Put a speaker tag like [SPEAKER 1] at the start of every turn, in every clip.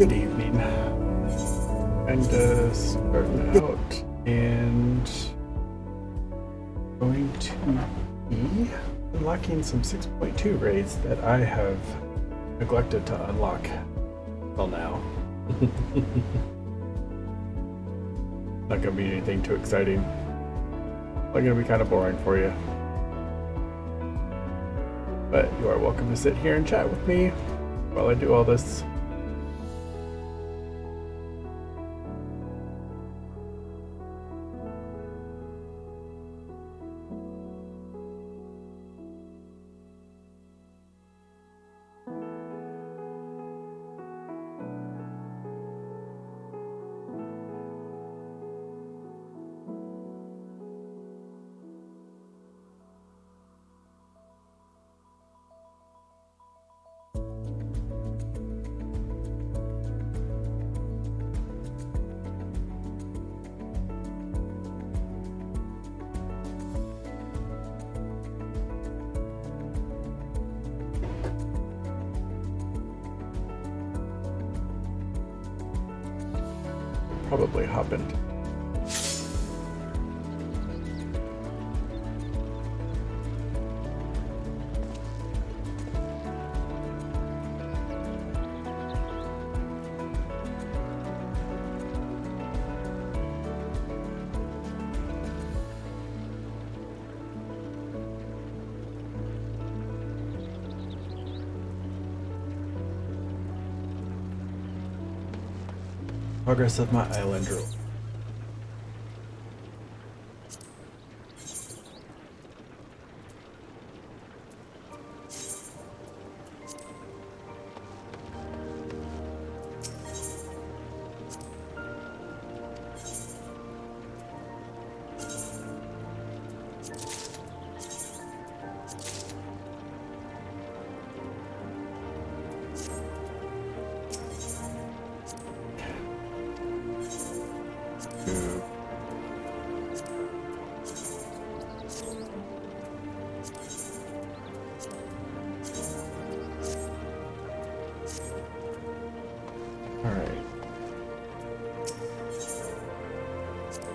[SPEAKER 1] Good evening. And starting out and going to be unlocking some 6.2 raids that I have neglected to unlock till now. Not gonna be anything too exciting. Probably gonna be kind of boring for you. But you are welcome to sit here and chat with me while I do all this. Probably hop into progress of my island rule.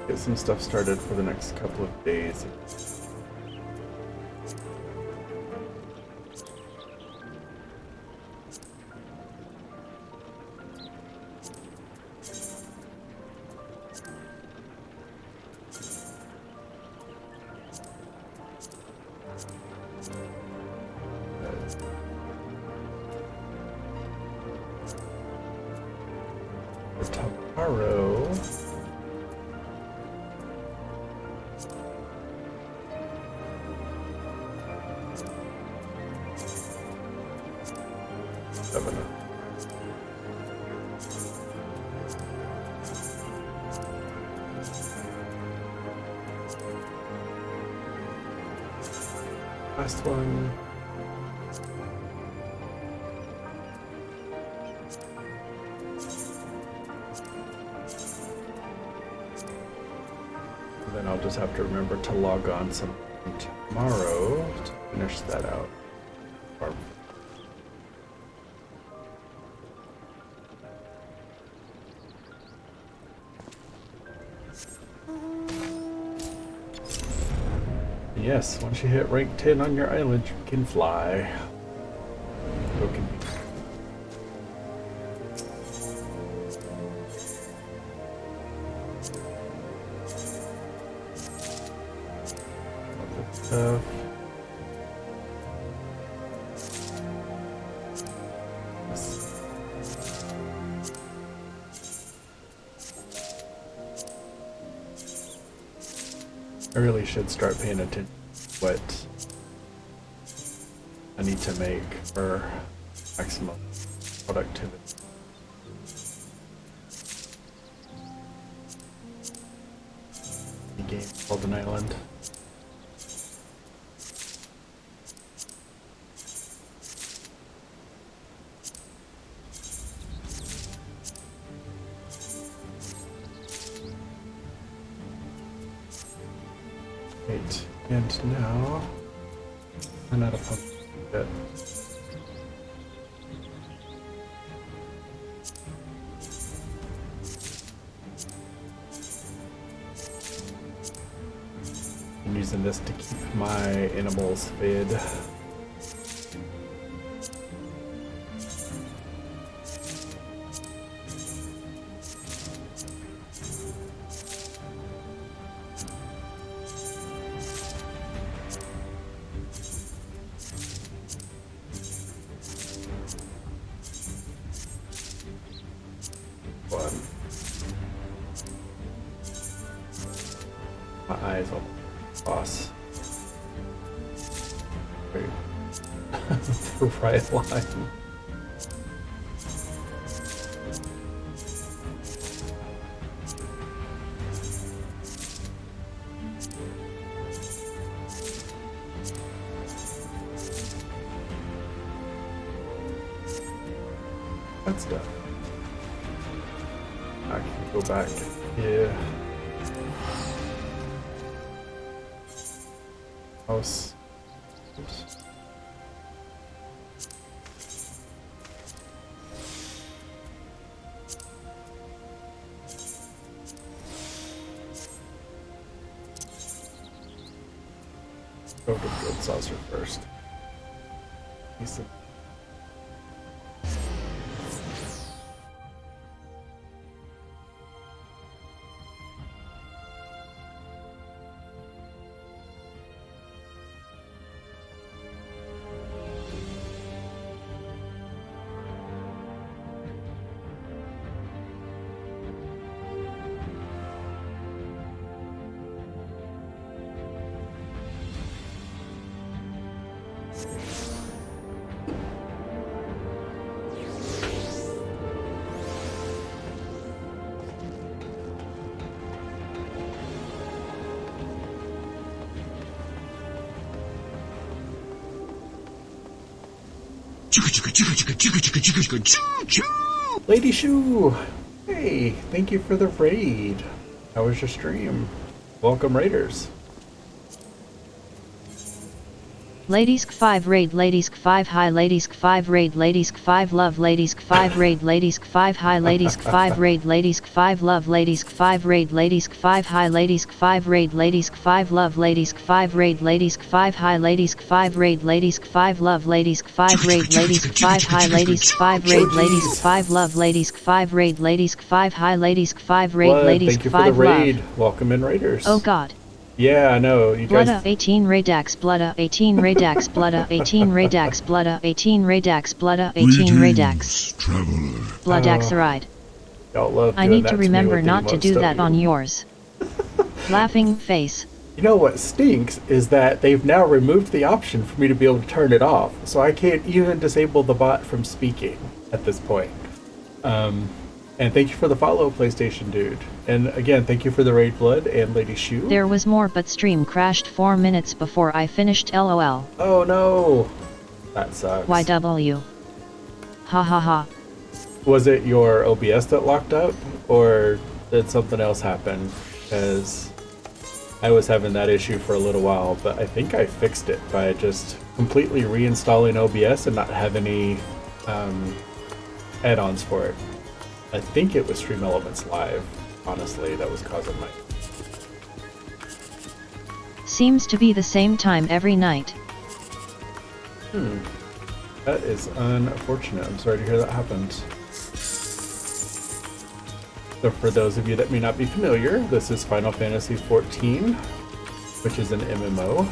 [SPEAKER 1] Get some stuff started for the next couple of days. Tomorrow. Last one. And then I'll just have to remember to log on sometime tomorrow to finish that out. Yes, once you hit rank 10 on your island, you can fly. So can stuff. I really should start paying attention to what I need to make for maximum productivity. The game called an island. Right, and now I'm out of pump yet. using this to keep my animals fed. My eyes on boss. Wait. The right line. That's done. I can go back here. House. Oops. Go to the good saucer first. Piece of Lady Shu! Hey, thank you for the raid. How was your stream? Welcome, raiders.
[SPEAKER 2] Ladies 5 raid, ladies 5 high, ladies 5 raid, ladies 5 love, ladies 5 raid, ladies 5 high, ladies 5 raid, ladies 5 love, ladies 5 raid, ladies 5 high, ladies 5 raid, ladies 5 love, ladies 5 raid, ladies 5 high, ladies 5 raid, ladies 5 love, ladies 5 raid, ladies 5 high, ladies 5 raid, ladies 5 love, ladies 5 raid, ladies 5 high, ladies 5 raid, ladies 5 love.
[SPEAKER 1] Welcome in, raiders.
[SPEAKER 2] Oh God.
[SPEAKER 1] Yeah, I know. You guys.
[SPEAKER 2] Blooda 18 Radax, Blooda 18 Radax, Blooda 18 Radax, Blooda 18 Radax, Blooda 18 Radax. Bloodaxaride.
[SPEAKER 1] Y'all love
[SPEAKER 2] I
[SPEAKER 1] doing
[SPEAKER 2] need
[SPEAKER 1] that
[SPEAKER 2] to
[SPEAKER 1] me
[SPEAKER 2] remember
[SPEAKER 1] with the
[SPEAKER 2] not to
[SPEAKER 1] emotes,
[SPEAKER 2] do
[SPEAKER 1] don't
[SPEAKER 2] that
[SPEAKER 1] you?
[SPEAKER 2] on yours. Laughing face.
[SPEAKER 1] You know what stinks is that they've now removed the option for me to be able to turn it off, so I can't even disable the bot from speaking at this point. And thank you for the follow, PlayStation Dude. And again, thank you for the raid, Blood and Lady Shu.
[SPEAKER 2] There was more, but stream crashed 4 minutes before I finished. LOL.
[SPEAKER 1] Oh no, that sucks.
[SPEAKER 2] YW. Ha ha ha.
[SPEAKER 1] Was it your OBS that locked up, or did something else happen? Because I was having that issue for a little while, but I think I fixed it by just completely reinstalling OBS and not have any add-ons for it. I think it was Stream Elements Live, honestly, that was causing my...
[SPEAKER 2] Seems to be the same time every night.
[SPEAKER 1] That is unfortunate. I'm sorry to hear that happened. So for those of you that may not be familiar, this is Final Fantasy XIV, which is an MMO.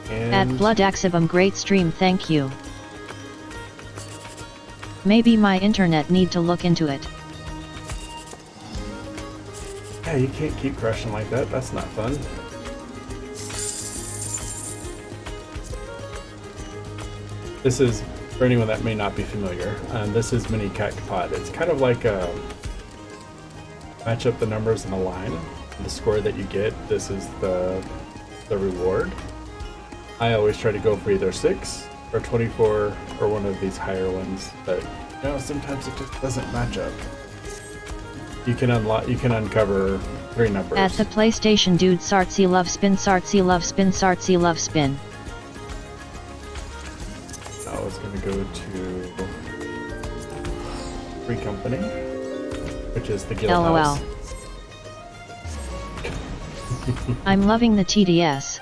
[SPEAKER 1] And
[SPEAKER 2] At Bloodaxibum, great stream, thank you. Maybe my internet need to look into it.
[SPEAKER 1] yeah, you can't keep crashing like that. That's not fun. This is, for anyone that may not be familiar, this is Mini Cactpod. It's kind of like match up the numbers in a line. The score that you get, this is the reward. I always try to go for either 6 or 24 or one of these higher ones, but you know, sometimes it just doesn't match up. You can uncover 3 numbers.
[SPEAKER 2] At the PlayStation Dude, Sartsy love spin, Sartsy love spin, Sartsy love spin.
[SPEAKER 1] Now it's going to go to Free Company, which is the guild
[SPEAKER 2] LOL.
[SPEAKER 1] house.
[SPEAKER 2] I'm loving the TDS.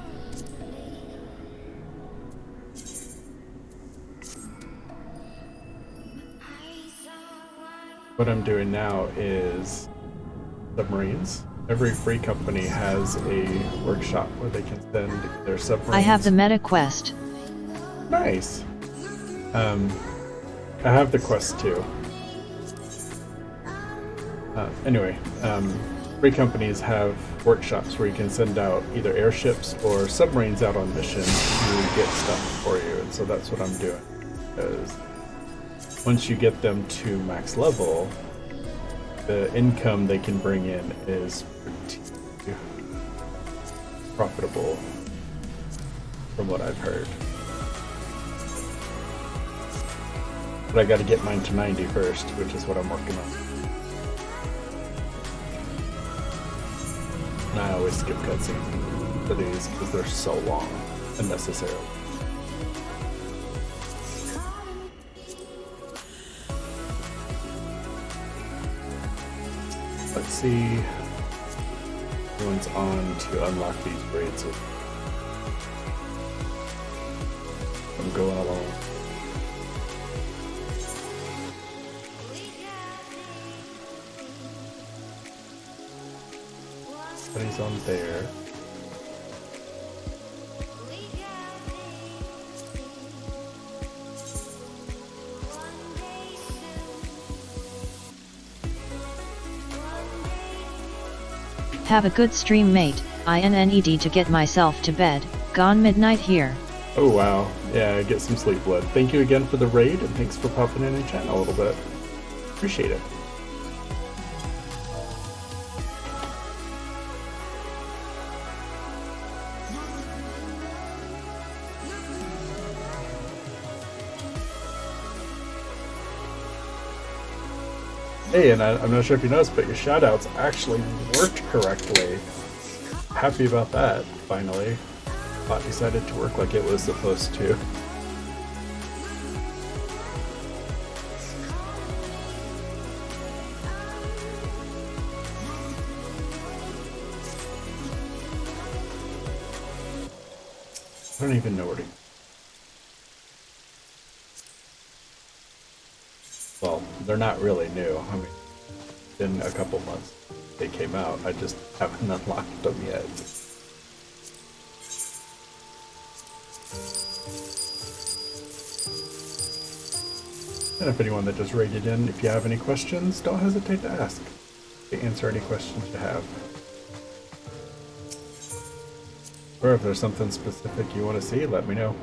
[SPEAKER 1] what I'm doing now is submarines. Every free company has a workshop where they can send their submarines.
[SPEAKER 2] I have the meta quest.
[SPEAKER 1] Nice. I have the quest too. Anyway, free companies have workshops where you can send out either airships or submarines out on missions to get stuff for you, and so that's what I'm doing. Because once you get them to max level, the income they can bring in is pretty profitable, from what I've heard. But I gotta get mine to 90 first, which is what I'm working on. And I always skip cutscenes for these because they're so long, unnecessarily. Let's see. Everyone's on to unlock these raids. I'm going along. Somebody's on there.
[SPEAKER 2] Have a good stream, mate. INNED to get myself to bed. Gone midnight here.
[SPEAKER 1] Oh wow. Yeah, get some sleep, Blood. Thank you again for the raid, and thanks for popping in and chatting a little bit. Appreciate it. Hey, and I'm not sure if you noticed, but your shoutouts actually worked correctly. Happy about that, finally. Bot decided to work like it was supposed to. I don't even know where to... Well, they're not really new. I mean, in a couple months they came out. I just haven't unlocked them yet. And if anyone that just raided in, if you have any questions, don't hesitate to ask. To answer any questions you have. Or if there's something specific you want to see, let me know.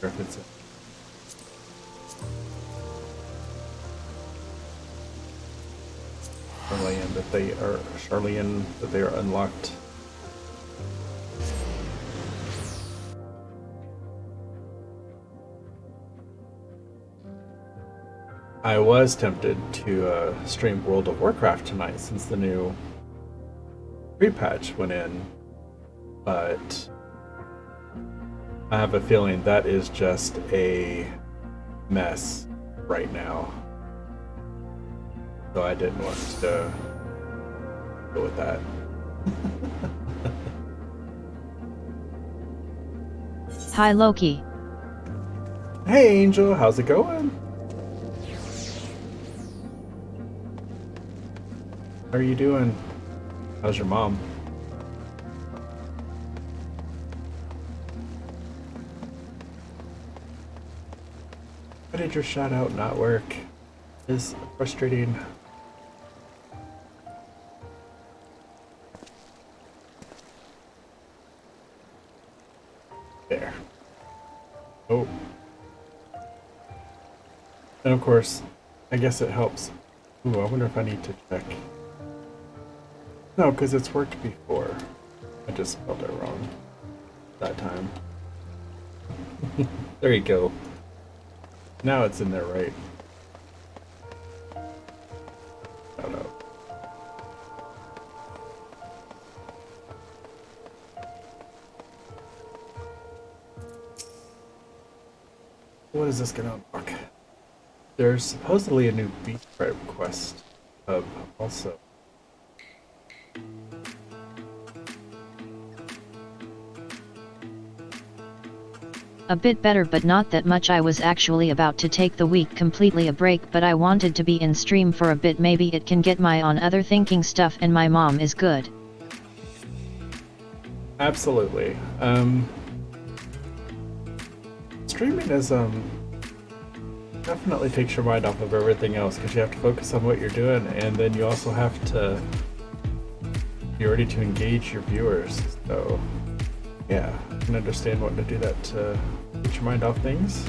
[SPEAKER 1] Or if it's Charlian that they are unlocked. I was tempted to stream World of Warcraft tonight since the new free patch went in, but I have a feeling that is just a mess right now. So I didn't want to go with that.
[SPEAKER 2] Hi Loki.
[SPEAKER 1] Hey Angel, how's it going? How are you doing? How's your mom? Why did your shout out not work? It's frustrating. There. Oh. And of course, I guess it helps. Ooh, I wonder if I need to check. No, because it's worked before. I just spelled it wrong that time. There you go. Now it's in there, right? I don't know. what is this gonna unlock? There's supposedly a new beast tribe quest hub also.
[SPEAKER 2] A bit better, but not that much. I was actually about to take the week completely a break, but I wanted to be in stream for a bit. Maybe it can get my on other thinking stuff, and my mom is good.
[SPEAKER 1] Absolutely. Streaming is definitely takes your mind off of everything else because you have to focus on what you're doing, and then you also have to be ready to engage your viewers. So yeah, I can understand wanting to do that to get your mind off things.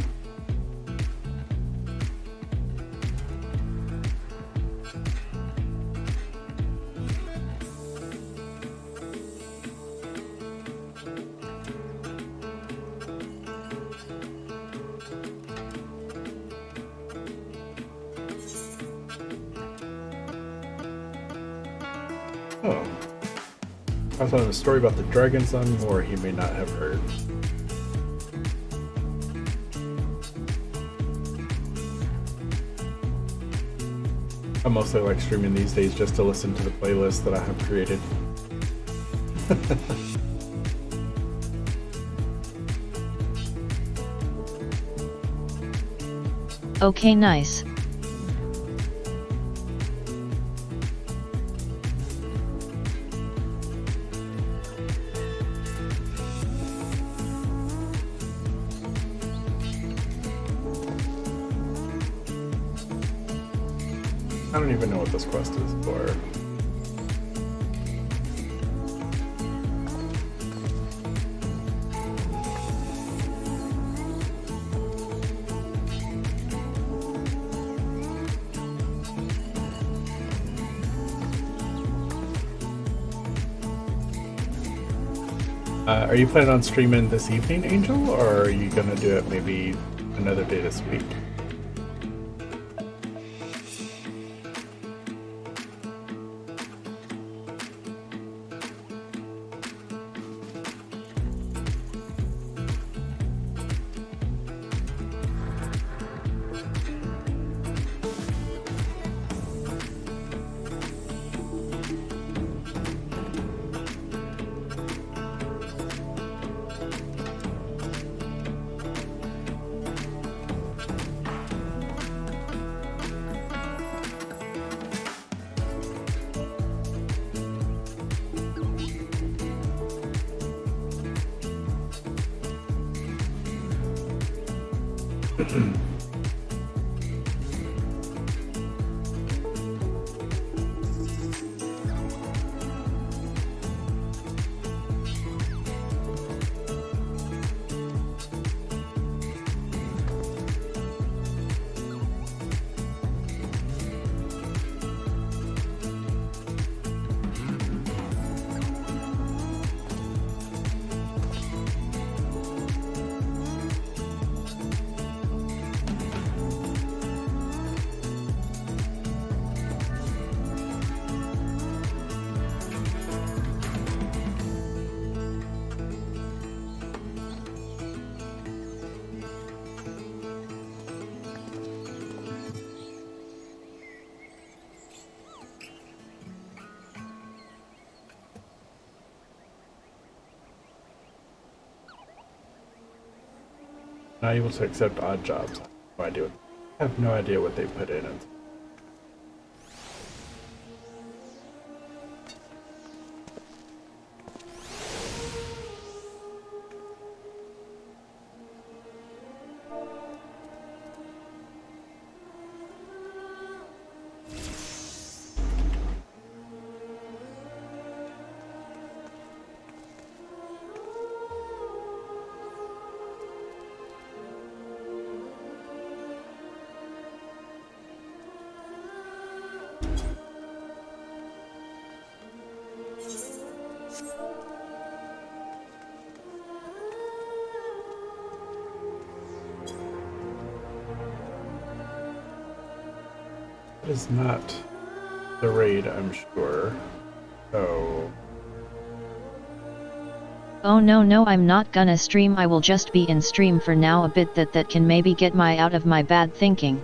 [SPEAKER 1] Oh. I was on a story about the dragons on Moor he may not have heard. I mostly like streaming these days just to listen to the playlist that I have created.
[SPEAKER 2] Okay, nice.
[SPEAKER 1] I don't even know what this quest is for. Are you planning on streaming this evening, Angel, or are you gonna do it maybe another day this week? Not able to accept odd jobs. I have no idea what they put in it. It is not the raid, I'm sure. So
[SPEAKER 2] Oh no, I'm not gonna stream, I will just be in stream for now a bit, that can maybe get my out of my bad thinking.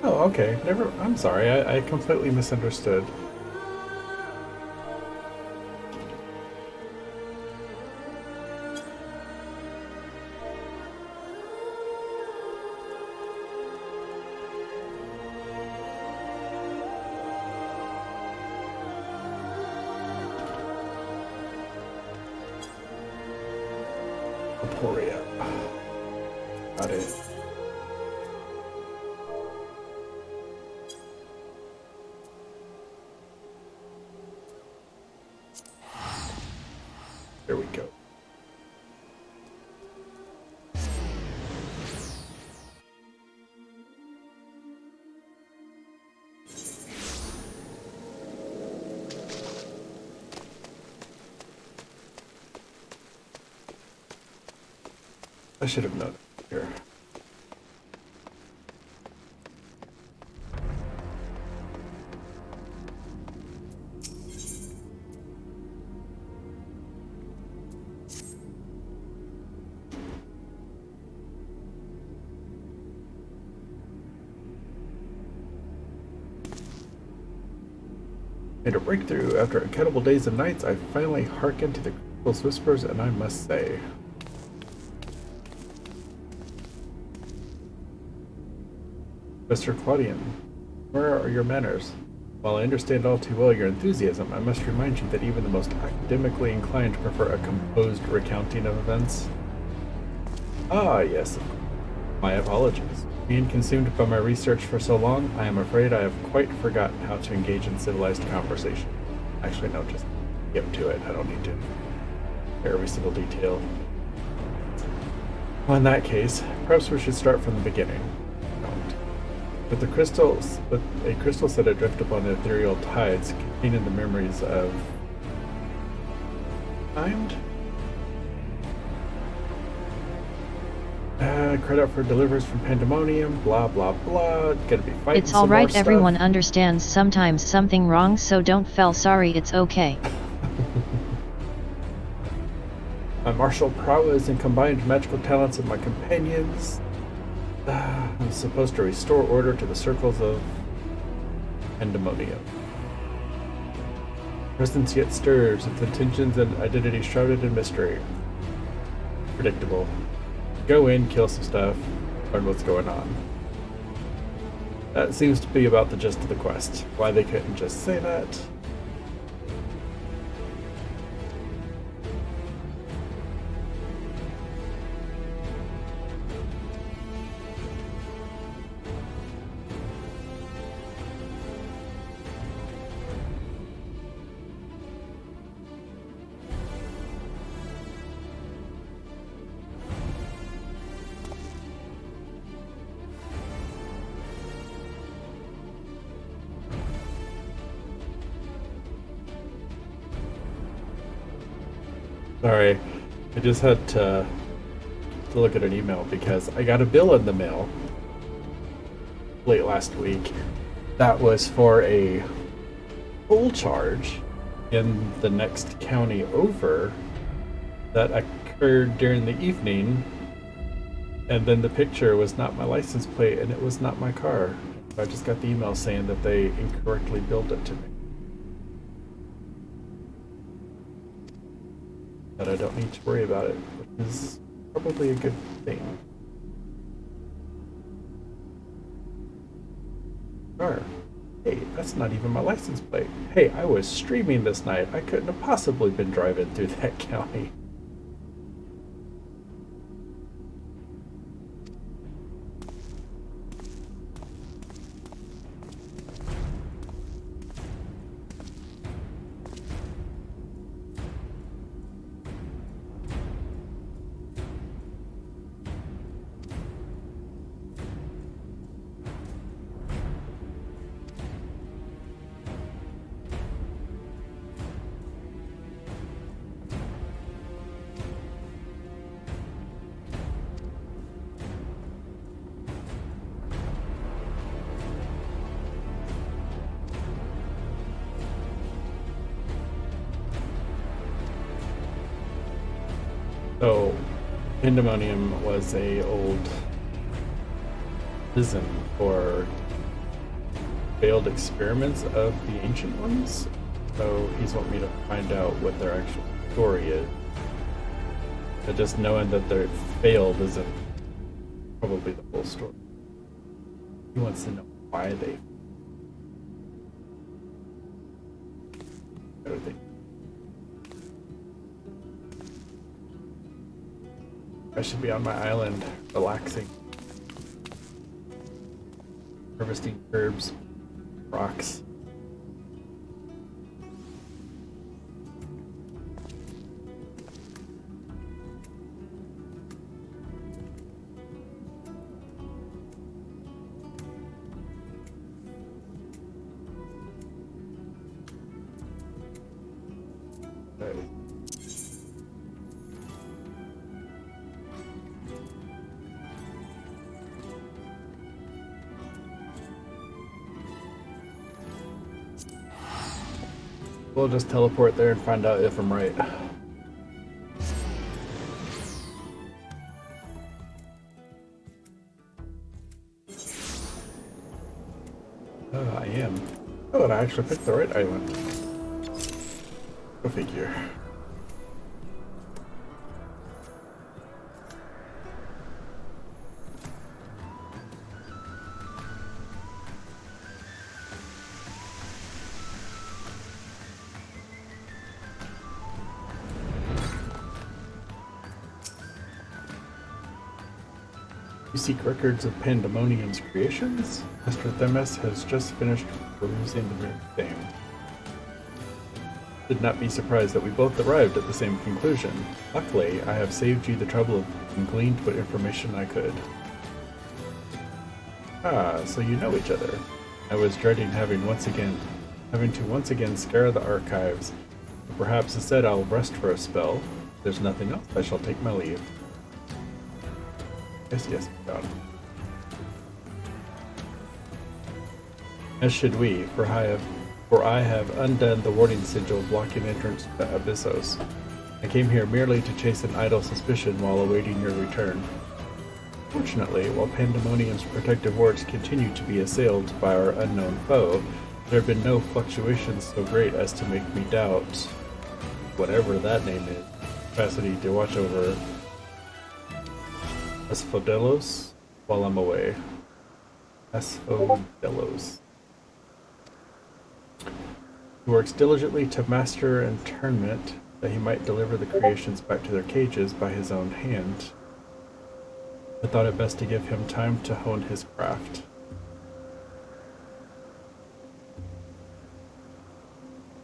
[SPEAKER 1] Oh, okay. I'm sorry. I completely misunderstood. Aporia. Got it. There we go. I should have known it here. Made a breakthrough. After incredible days and nights, I finally hearkened to the crystal's whispers, and I must say, Mr. Claudian, where are your manners? While I understand all too well your enthusiasm, I must remind you that even the most academically inclined prefer a composed recounting of events. Ah, yes. My apologies. Being consumed by my research for so long, I am afraid I have quite forgotten how to engage in civilized conversation. Actually, no, just get to it. I don't need to hear every single detail. Well, in that case, perhaps we should start from the beginning. With a crystal set adrift upon the ethereal tides, containing the memories of timed? Credit for deliverers from pandemonium, blah blah blah. Gonna be fighting.
[SPEAKER 2] It's alright, everyone understands sometimes something wrong, so don't feel sorry, it's okay.
[SPEAKER 1] My martial prowess and combined magical talents of my companions. I'm supposed to restore order to the circles of pandemonium. Presence yet stirs, its intentions and identity shrouded in mystery. Predictable. Go in, kill some stuff, learn what's going on. That seems to be about the gist of the quest. Why they couldn't just say that? Sorry, I just had to look at an email because I got a bill in the mail late last week that was for a toll charge in the next county over that occurred during the evening, and then the picture was not my license plate and it was not my car. I just got the email saying that they incorrectly billed it to me. But I don't need to worry about it, which is probably a good thing. Car. Hey, that's not even my license plate. Hey, I was streaming this night. I couldn't have possibly been driving through that county. So, Pandemonium was a old prison for failed experiments of the Ancient Ones. So he's want me to find out what their actual story is. But just knowing that they're failed isn't probably the whole story. He wants to know why they failed. I should be on my island, relaxing, harvesting herbs, rocks. We'll just teleport there and find out if I'm right. Oh, I am. Oh, and I actually picked the right island. Go figure. You seek records of Pandemonium's creations? Mr. Themis has just finished perusing the rune thing. Should not be surprised that we both arrived at the same conclusion. Luckily, I have saved you the trouble of gleaned what information I could. Ah, so you know each other. I was dreading having to once again scour the archives. But perhaps instead I'll rest for a spell. If there's nothing else, I shall take my leave. Yes, God. As should we, for I have undone the warding sigil blocking entrance to Abyssos. I came here merely to chase an idle suspicion while awaiting your return. Fortunately, while Pandemonium's protective wards continue to be assailed by our unknown foe, there have been no fluctuations so great as to make me doubt whatever that name is, capacity to watch over Asphodelos while I'm away. Asphodelos. He works diligently to master internment that he might deliver the creations back to their cages by his own hand. I thought it best to give him time to hone his craft.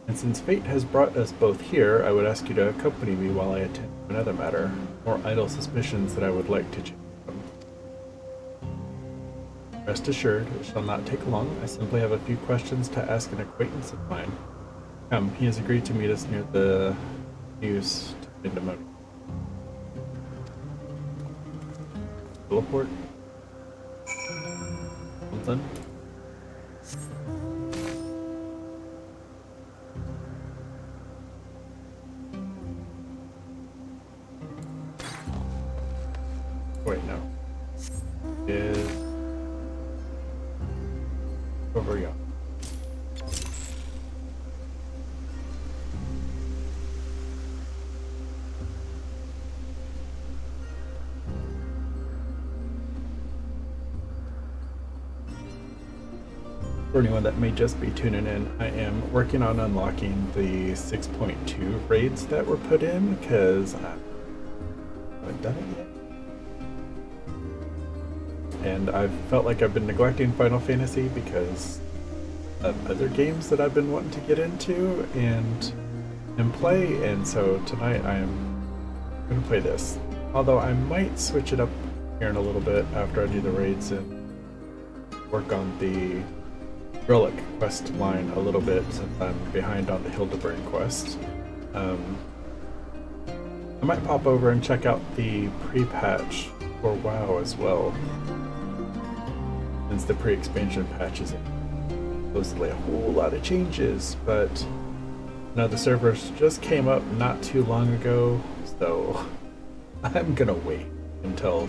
[SPEAKER 1] And since fate has brought us both here, I would ask you to accompany me while I attend to another matter, more idle suspicions that I would like to change from. Rest assured, it shall not take long. I simply have a few questions to ask an acquaintance of mine. Come, he has agreed to meet us near the news to Pandemonium. Teleport? Something? Wait, no. Is over here. For anyone that may just be tuning in, I am working on unlocking the 6.2 raids that were put in because I haven't done it yet. And I've felt like I've been neglecting Final Fantasy because of other games that I've been wanting to get into and play, and so tonight I am going to play this. Although I might switch it up here in a little bit after I do the raids and work on the Relic quest line a little bit since I'm behind on the Hildebrand quest. I might pop over and check out the pre-patch for WoW as well, since the pre-expansion patch is supposedly a whole lot of changes, but the servers just came up not too long ago, so I'm gonna wait until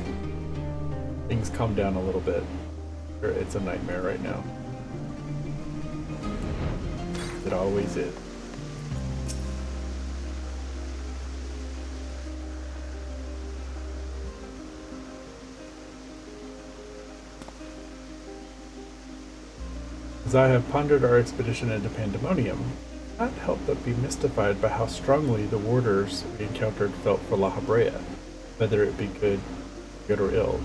[SPEAKER 1] things calm down a little bit. It's a nightmare right now. It always is. As I have pondered our expedition into Pandemonium, I can't help but be mystified by how strongly the warders we encountered felt for La Habrea, whether it be good or ill.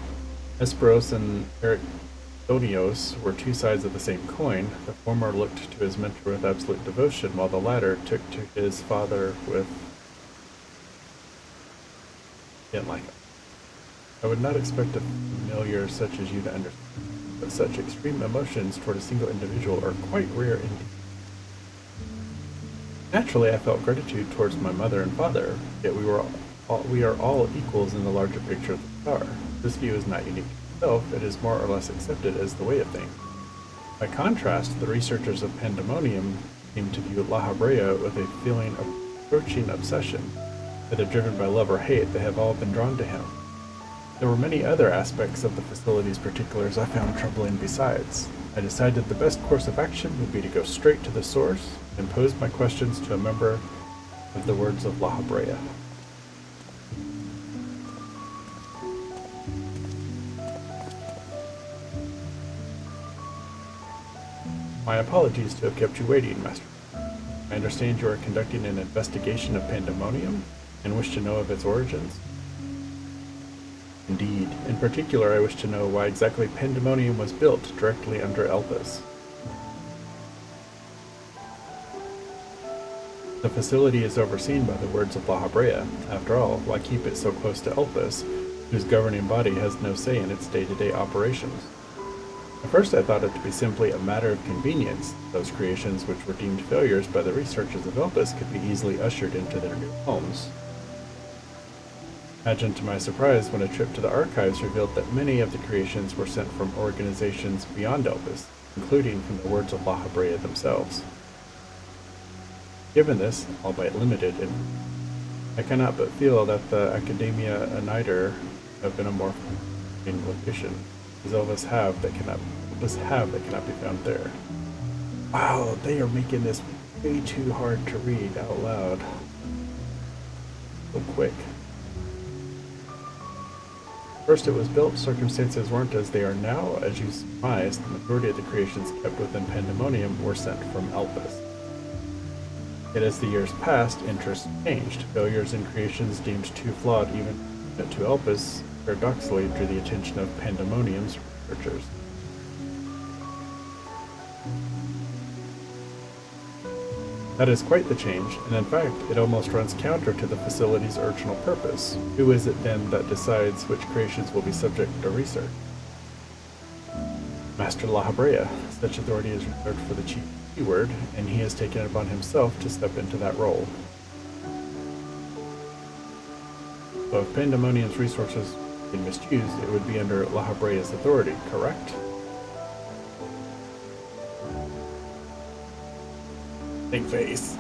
[SPEAKER 1] Esperos and Ericdonios were two sides of the same coin. The former looked to his mentor with absolute devotion, while the latter took to his father with... didn't like him. I would not expect a familiar such as you to understand, but such extreme emotions toward a single individual are quite rare indeed. Naturally, I felt gratitude towards my mother and father, yet we are all equals in the larger picture of the star. This view is not unique to itself, it is more or less accepted as the way of things. By contrast, the researchers of Pandemonium seem to view La Habrea with a feeling of approaching obsession. Whether driven by love or hate, they have all been drawn to him. There were many other aspects of the facility's particulars I found troubling besides. I decided the best course of action would be to go straight to the source and pose my questions to a member of the words of La Habrea. My apologies to have kept you waiting, Master. I understand you are conducting an investigation of Pandemonium and wish to know of its origins. Indeed. In particular, I wish to know why exactly Pandemonium was built directly under Elpis. The facility is overseen by the words of La Habrea. After all, why keep it so close to Elpis, whose governing body has no say in its day-to-day operations? At first I thought it to be simply a matter of convenience. Those creations which were deemed failures by the researchers of Elpis could be easily ushered into their new homes. Imagine to my surprise when a trip to the archives revealed that many of the creations were sent from organizations beyond Elpis, including from the words of La Habrea themselves. Given this, albeit limited, I cannot but feel that the Academia Aniter have been a more fitting location, as Elvis have that cannot be found there. Wow, they are making this way too hard to read out loud. So quick. First it was built, circumstances weren't as they are now. As you surmised, the majority of the creations kept within Pandemonium were sent from Elpis. Yet as the years passed, interests changed. Failures in creations deemed too flawed even to Elpis paradoxically drew the attention of Pandemonium's researchers. That is quite the change, and in fact, it almost runs counter to the facility's original purpose. Who is it then that decides which creations will be subject to research? Master La Habrea. Such authority is reserved for the chief keyword, and he has taken it upon himself to step into that role. So if Pandemonium's resources were being misused, it would be under La Habrea's authority, correct? Think face.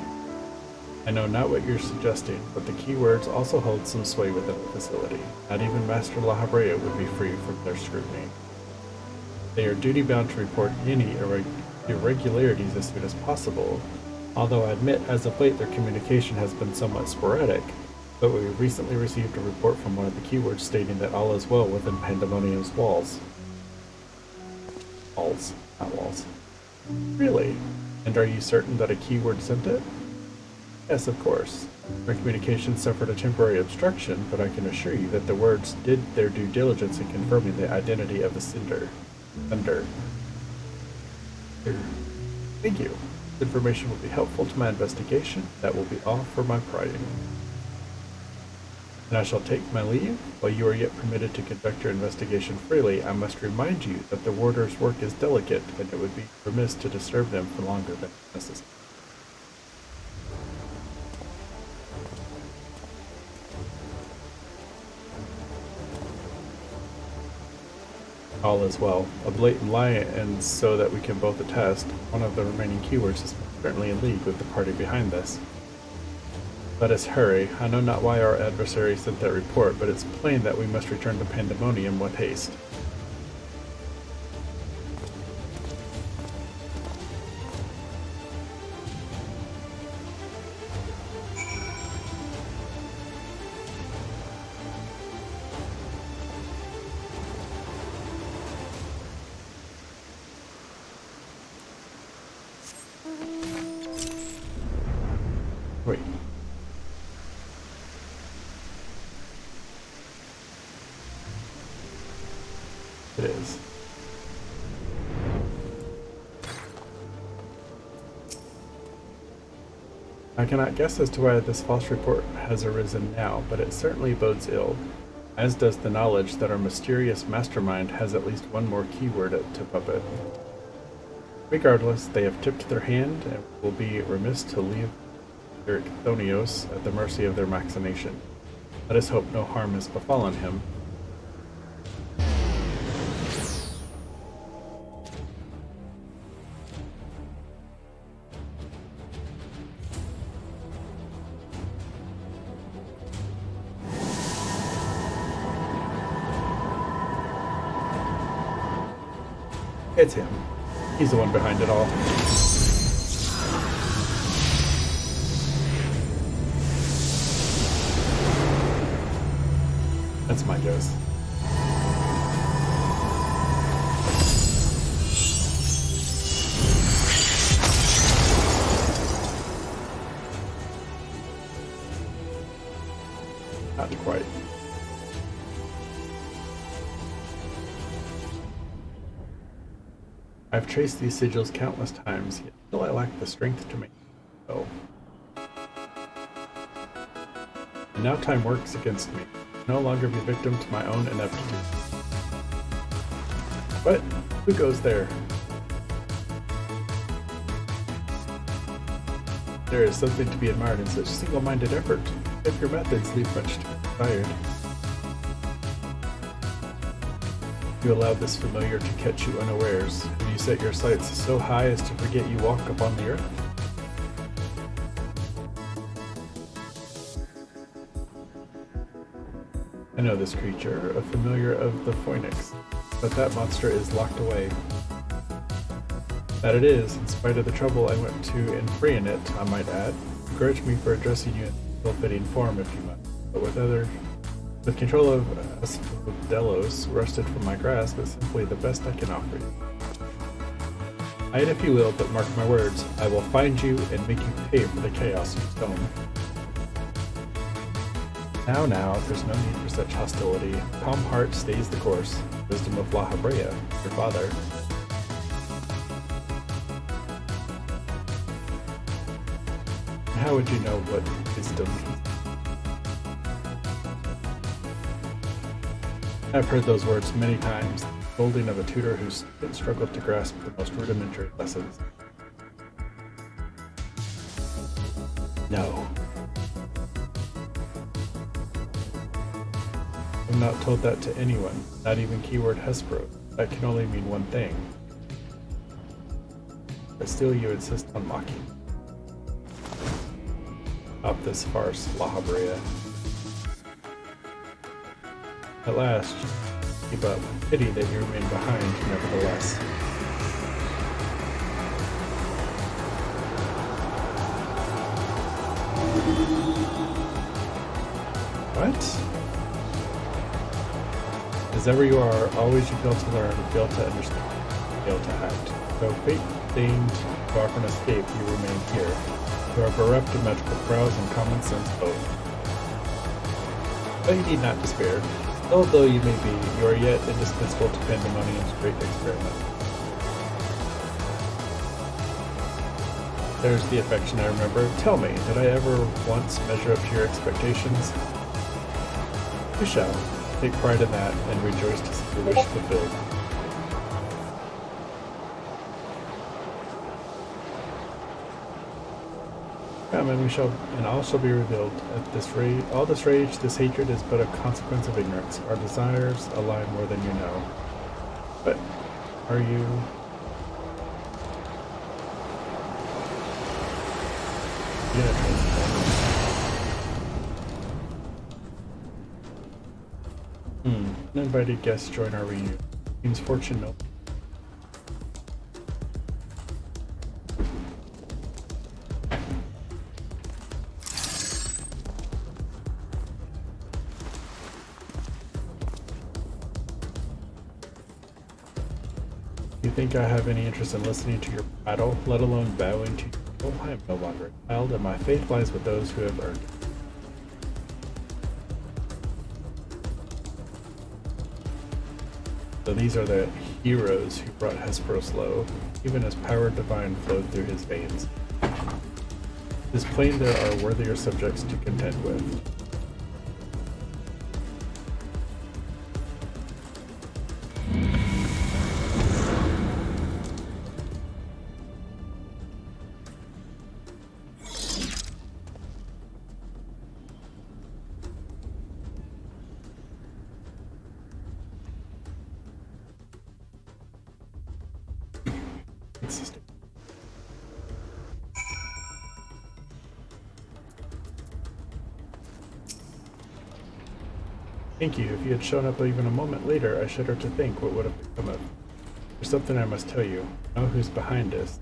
[SPEAKER 1] I know not what you're suggesting, but the keywords also hold some sway within the facility. Not even Master La Habrea would be free from their scrutiny. They are duty-bound to report any irregularities as soon as possible, although I admit as of late their communication has been somewhat sporadic, but we recently received a report from one of the keywords stating that all is well within Pandemonium's walls. Walls, not walls. Really? And are you certain that a keyword sent it? Yes, of course. Our communication suffered a temporary obstruction, but I can assure you that the words did their due diligence in confirming the identity of the sender. Thank you. This information will be helpful to my investigation. That will be all for my prying. And I shall take my leave. While you are yet permitted to conduct your investigation freely, I must remind you that the warder's work is delicate, and it would be remiss to disturb them for longer than necessary. All is well. A blatant lie, and so that we can both attest, one of the remaining keywords is certainly in league with the party behind this. Let us hurry. I know not why our adversary sent that report, but it's plain that we must return to Pandemonium with haste. Wait. It is. I cannot guess as to why this false report has arisen now, but it certainly bodes ill, as does the knowledge that our mysterious mastermind has at least one more keyword to puppet. Regardless, they have tipped their hand and will be remiss to leave Thonios at the mercy of their machination. Let us hope no harm has befallen him. It's him. He's the one behind it all. That's my guess. Not quite. I've traced these sigils countless times, yet still I lack the strength to make so. And now time works against me. No longer be victim to my own ineptitude. What? Who goes there? There is something to be admired in such single-minded effort, if your methods leave much to be desired. You allowed this familiar to catch you unawares, and you set your sights so high as to forget you walk upon the earth? I know this creature, a familiar of the Phoenix, but that monster is locked away. That it is, in spite of the trouble I went to in freeing it, I might add. Begrudge me for addressing you in ill-fitting form if you must, but with control of Delos wrested from my grasp is simply the best I can offer you. Hide if you will, but mark my words, I will find you and make you pay for the chaos you've sown. Now, there's no need for such hostility. Calm heart stays the course. Wisdom of La Habrea, your father. And how would you know what wisdom is? I've heard those words many times, the scolding of a tutor who struggled to grasp the most rudimentary lessons. No. I'm not told that to anyone, not even keyword Hespero. That can only mean one thing. But still you insist on mocking. Stop this farce, La Habrea. At last, keep up. Pity that you remain behind, nevertheless. What? As ever you are, always you fail to learn, fail to understand, fail to act. Though fate deigned to offer an escape, you remain here. You are bereft of magical prowess and common sense both. But you need not despair. Although you may be, you are yet indispensable to Pandemonium's great experiment. There's the affection I remember. Tell me, did I ever once measure up to your expectations? You shall. Take pride in that, and rejoice to see your wish fulfilled. Come, and all shall be revealed. At this rage, all this rage, this hatred is but a consequence of ignorance. Our desires align more than you know. But are you? Yeah. Uninvited guests join our reunion. Seems fortune no. You think I have any interest in listening to your prattle, let alone bowing to you? Oh, I am no longer a child, and my faith lies with those who have earned it. So these are the heroes who brought Hesperos low, even as power divine flowed through his veins. It is plain there are worthier subjects to contend with. Thank you. If you had shown up even a moment later, I shudder to think what would have become of. There's something I must tell you. I know who's behind this.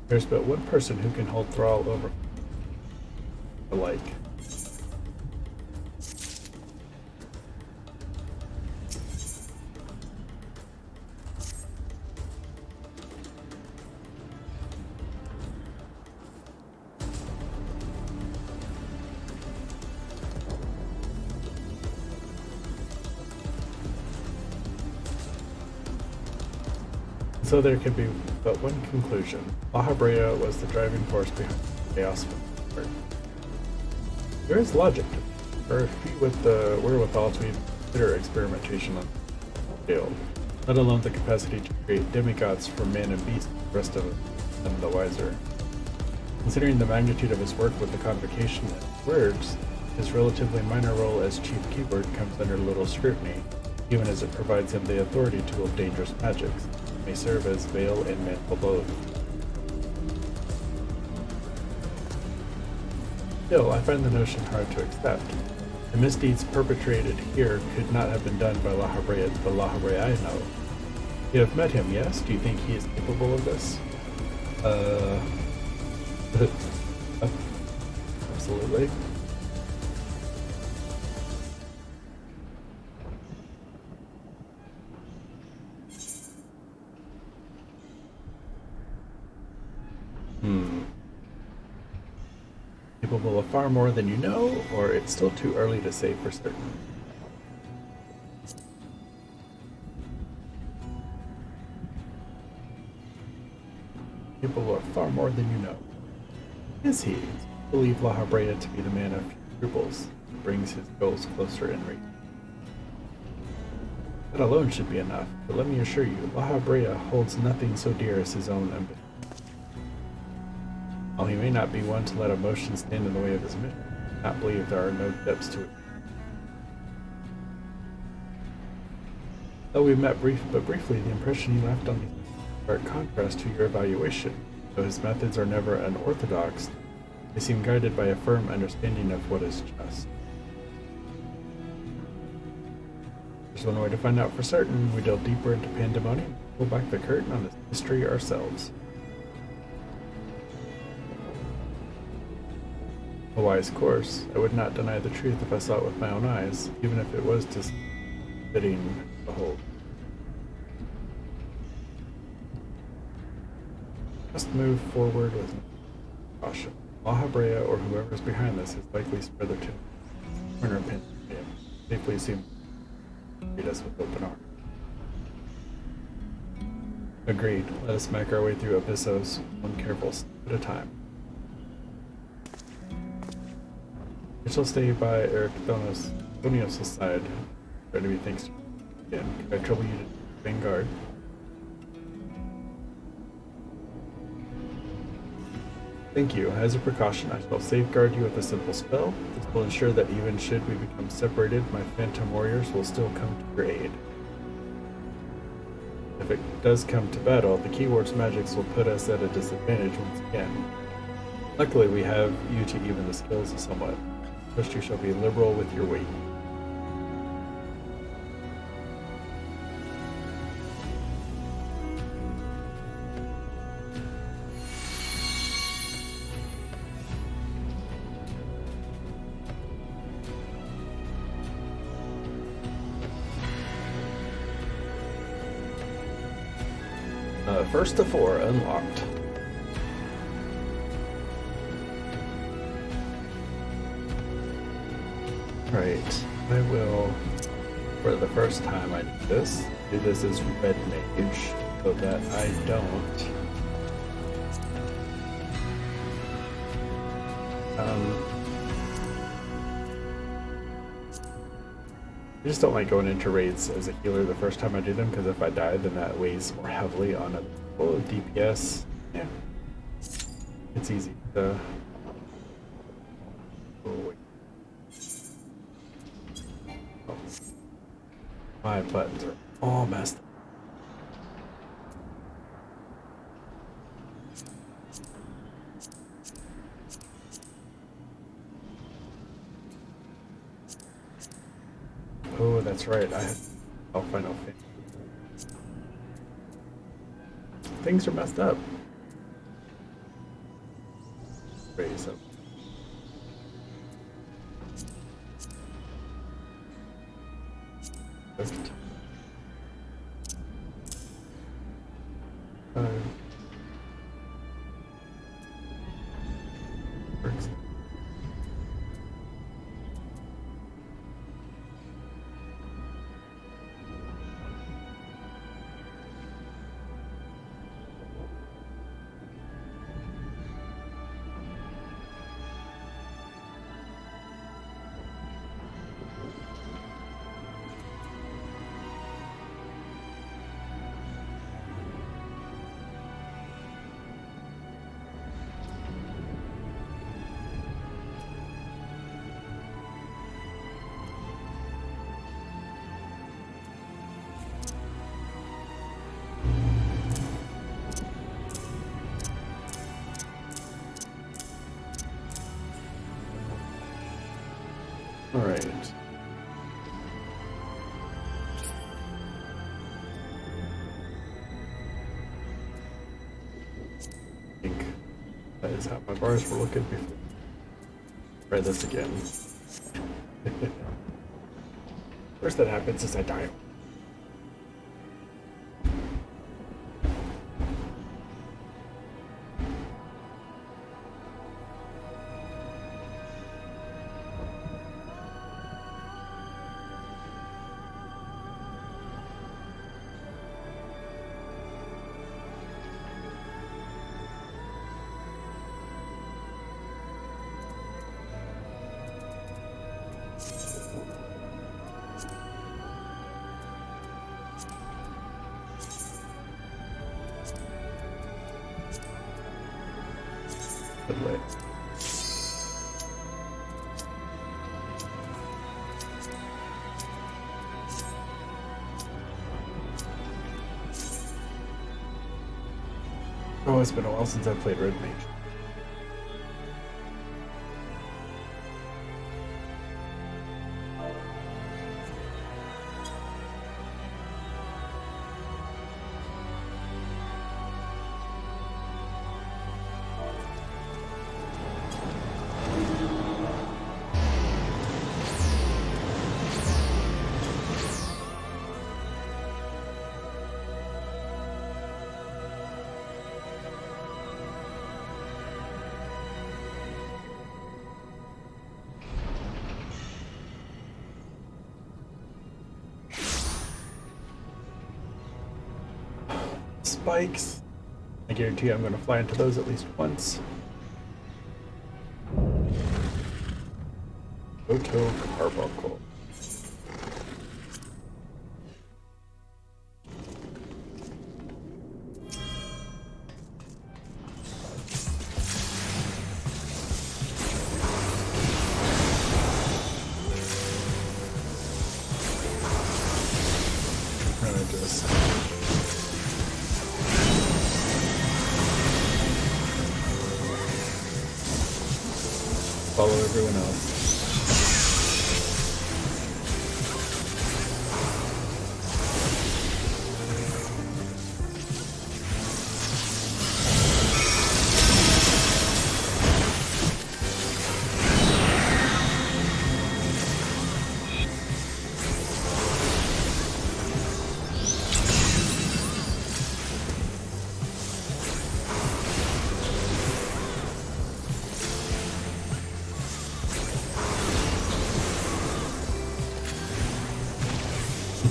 [SPEAKER 1] There's but one person who can hold thrall over alike. So there can be but one conclusion. La Habrea was the driving force behind the chaos. There is logic to it, or if you with the wherewithal to even consider experimentation on the scale, let alone the capacity to create demigods for man and beast, the rest of us none the wiser. Considering the magnitude of his work with the convocation and words, his relatively minor role as chief keyword comes under little scrutiny, even as it provides him the authority to wield dangerous magics. May serve as veil and mantle both. Still, I find the notion hard to accept. The misdeeds perpetrated here could not have been done by La Habrea, the La Habrea I know. You have met him, yes? Do you think he is capable of this? Absolutely. Capable of far more than you know, or it's still too early to say for certain? Capable of far more than you know. Is he? I believe La Habrea to be the man of scruples, who brings his goals closer in reach. That alone should be enough, but let me assure you, La Habrea holds nothing so dear as his own ambition. While he may not be one to let emotion stand in the way of his mission, I do not believe there are no depths to it. Though we met briefly, the impression he left on me are in contrast to your evaluation. Though his methods are never unorthodox, they seem guided by a firm understanding of what is just. There's one way to find out for certain. We delve deeper into pandemonium, pull back the curtain on its history ourselves. A wise course. I would not deny the truth if I saw it with my own eyes, even if it was fitting to behold. Must move forward with caution. La Habrea or whoever is behind this is likely spread their corner pin. Safely assume treat us with open arms. Agreed. Let us make our way through Abyssos, one careful step at a time. I shall stay by Ericthonios' side. Try to be thanks to you again. Can I trouble you to vanguard? Thank you. As a precaution, I shall safeguard you with a simple spell. This will ensure that even should we become separated, my phantom warriors will still come to your aid. If it does come to battle, the keyword's magics will put us at a disadvantage once again. Luckily, we have you to even the skills somewhat. First, you shall be liberal with your weight. first of 4 unlocked. Right, I will, for the first time I do this as Red Mage, so that I don't I just don't like going into raids as a healer the first time I do them, because if I die, then that weighs more heavily on a full DPS. Yeah, it's easy to. Oh, wait. Oh. My buttons are all messed up. Oh, that's right. I'll find out. Things are messed up. Raise up. Works. All right. I think that is how my bars were looking before. Try this again. First that happens is I die. Good way. Oh, it's been a while since I played Red Mage. Spikes. I guarantee I'm going to fly into those at least once. Oto Carbuncle. Follow everyone else.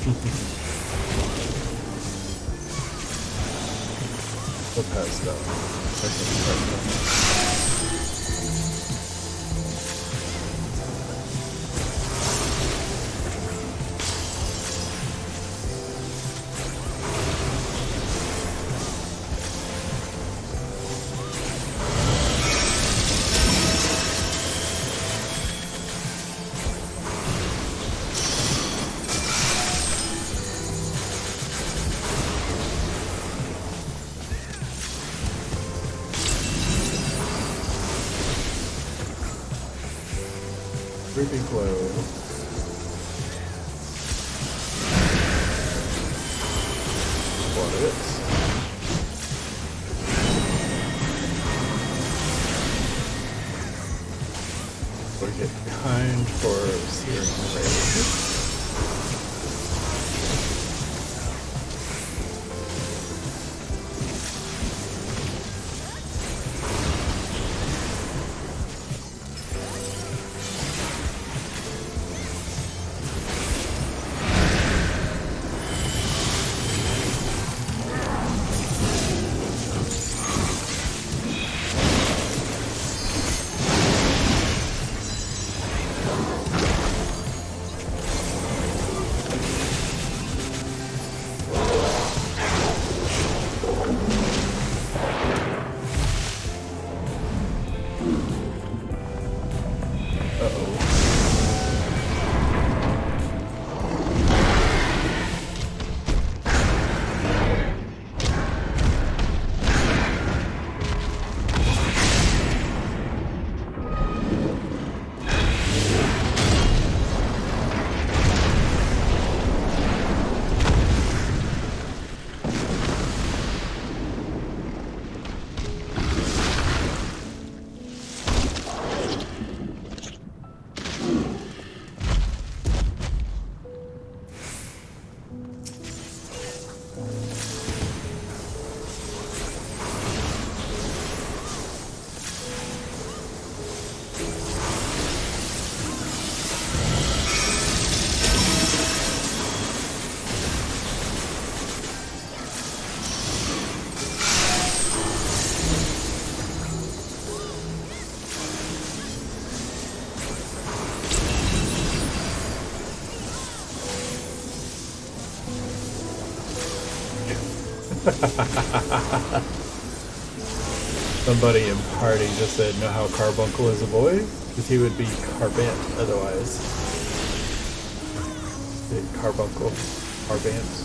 [SPEAKER 1] The pesto. Pesto. Creepy glow. What it is. We get kind for searing rays. Somebody in party just said, know how Carbuncle is a boy? Because he would be Carbant otherwise. Carbuncle. Carbant.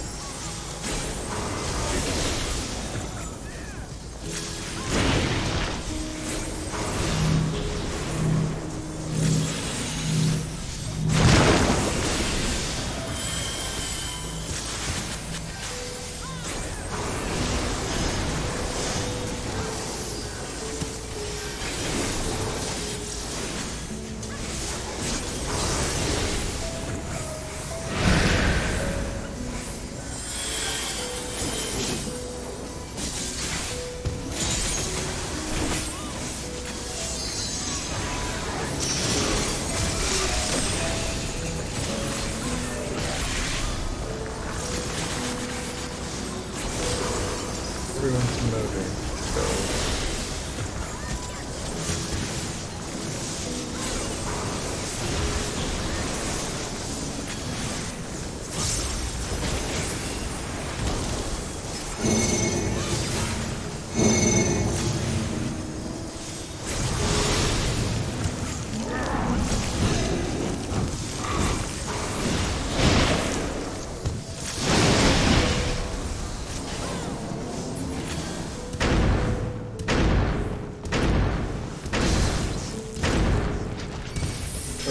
[SPEAKER 1] Everyone's moving, so...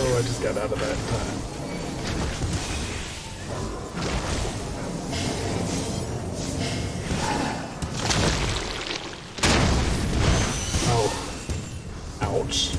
[SPEAKER 1] Oh, I just got out of that time. Oh. Ouch.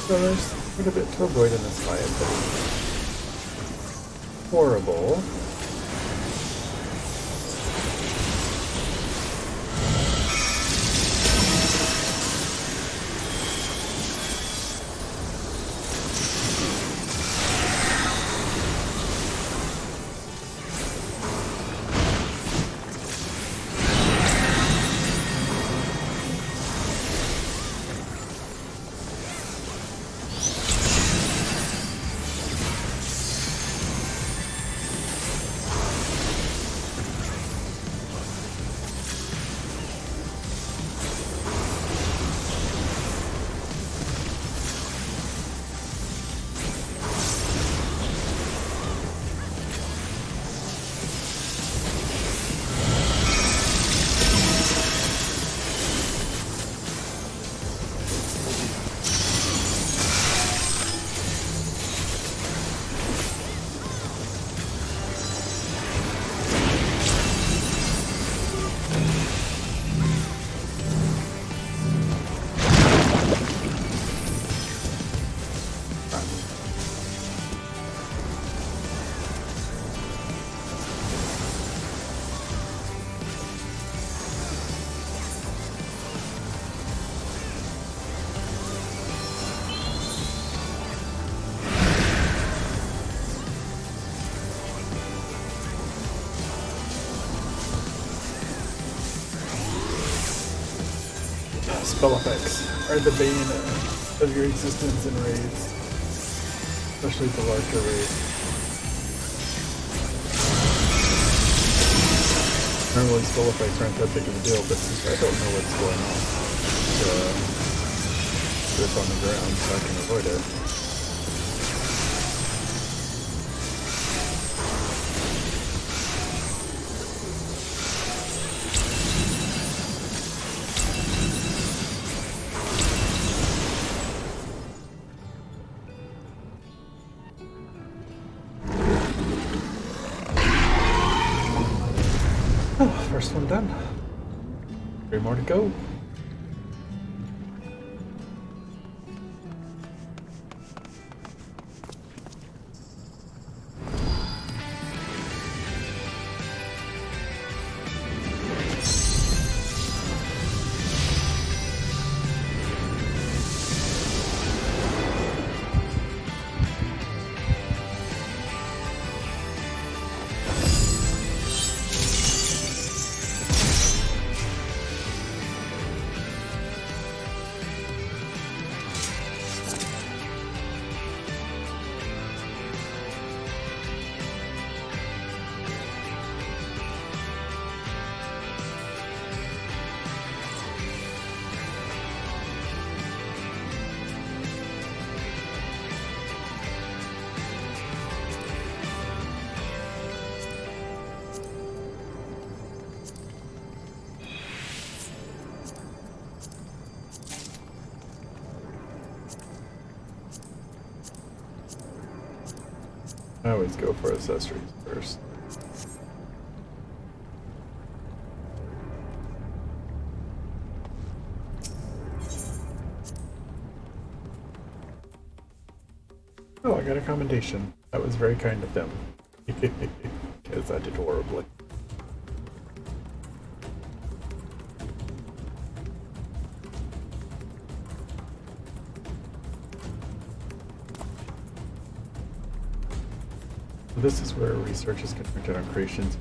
[SPEAKER 1] So there's quite a bit to avoid in this fight, but it's horrible. Spell effects are the bane of your existence in raids, especially the larger raids. Normally spell effects aren't that big of a deal, but since I don't know what's going on, it's on the ground so I can avoid it. First one done. 3 more to go. I always go for accessories first. Oh, I got a commendation. That was very kind of them. Because I did horribly. This is where research is conducted on creations,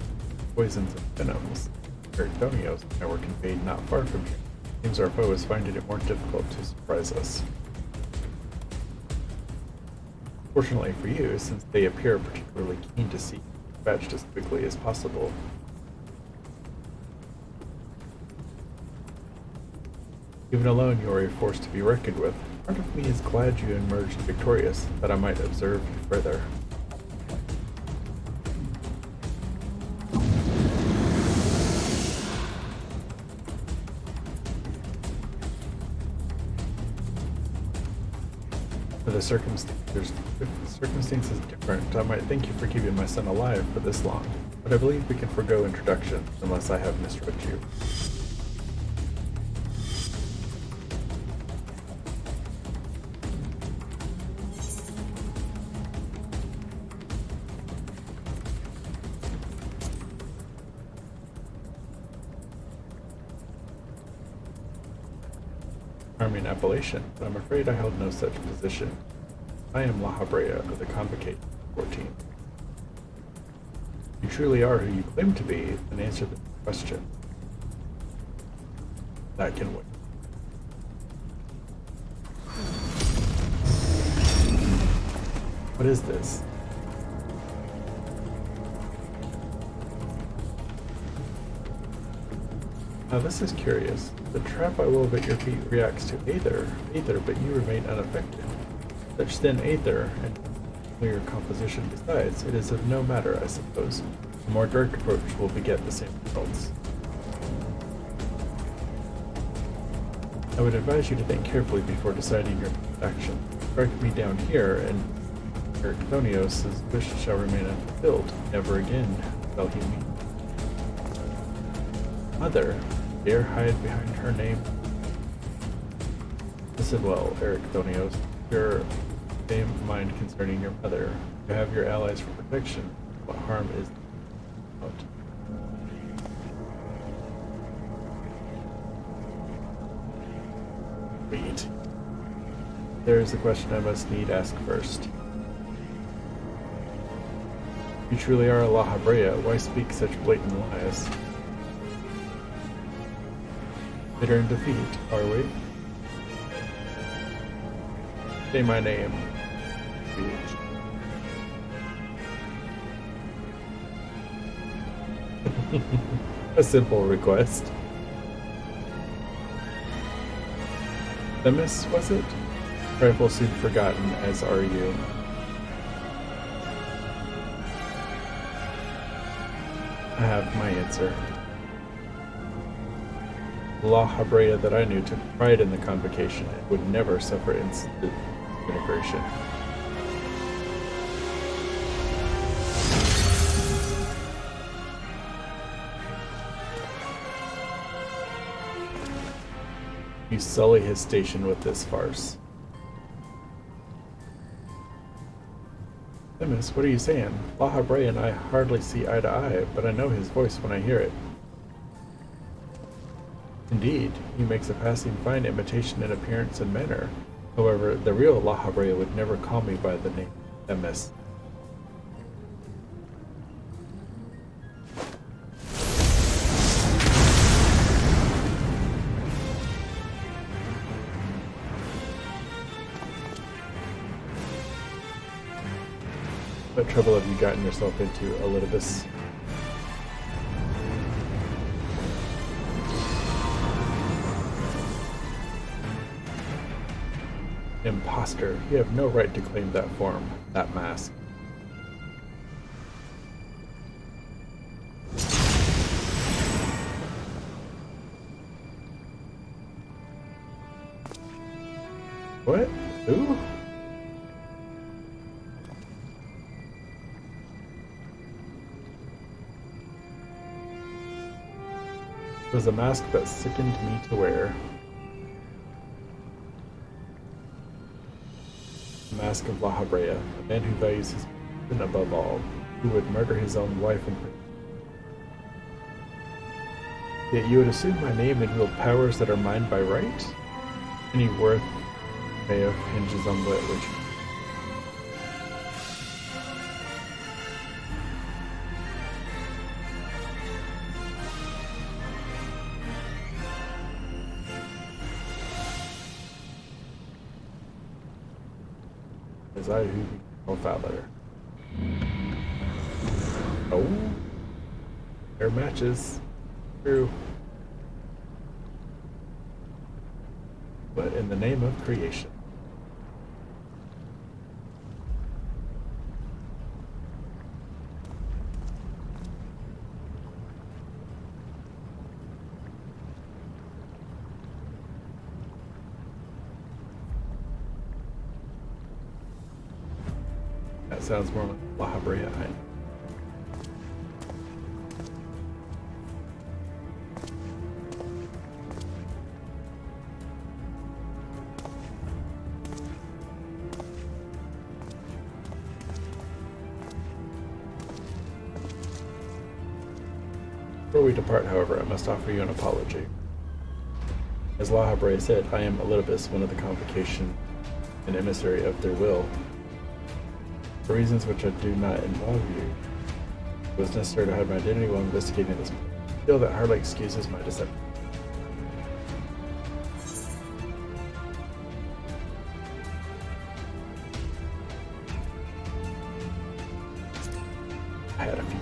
[SPEAKER 1] poisons, and venoms. Peritonios, and were conveyed not far from here. Seems our foe is finding it more difficult to surprise us. Fortunately for you, since they appear particularly keen to see dispatched as quickly as possible. Even alone, you are a force to be reckoned with. Part of me is glad you emerged victorious, that I might observe you further. The circumstances different. I might thank you for keeping my son alive for this long, but I believe we can forgo introduction unless I have misread you. charming appellation, but I'm afraid I held no such position. I am La Habrea of the Convocate 14. You truly are who you claim to be, then answer the question. That can wait. What is this? Now this is curious. The trap I wove at your feet reacts to aether, but you remain unaffected. Such thin aether, and clear composition besides, it is of no matter, I suppose. A more direct approach will beget the same results. I would advise you to think carefully before deciding your action. Strike me down here, and Ericthonios' wish shall remain unfulfilled. Never again shall he meet. Mother, dare hide behind her name? Listen well, Ericthonios. Your same mind concerning your mother. You have your allies for protection. What harm is out? Wait. There is a question I must need ask first. You truly are a La Habrea. Why speak such blatant lies? Bitter in defeat, are we? Say my name. A simple request. Themis, was it? Trifle soon forgotten, as are you. I have my answer. The La Habrea that I knew took pride in the convocation and would never suffer disintegration. You sully his station with this farce. Themis, what are you saying? La Habrea and I hardly see eye to eye, but I know his voice when I hear it. Indeed, he makes a passing fine imitation in appearance and manner. However, the real La Habrea would never call me by the name Themis. What trouble have you gotten yourself into, Elidibus? Imposter. You have no right to claim that form, that mask. What? Who? It was a mask that sickened me to wear. The mask of La Habrea, a man who values his person above all, who would murder his own wife and yet you would assume my name and wield powers that are mine by right? Any worth may have hinges on which. As I who no Fowler. Oh, fair matches. True. But in the name of creation. That sounds more like La Habrea. Before we depart, however, I must offer you an apology. As La Habre said, I am Elidibus, one of the convocation and emissary of their will. For reasons which I do not involve you, it was necessary to hide my identity while investigating this. I feel that hardly excuses my deception. I had a few.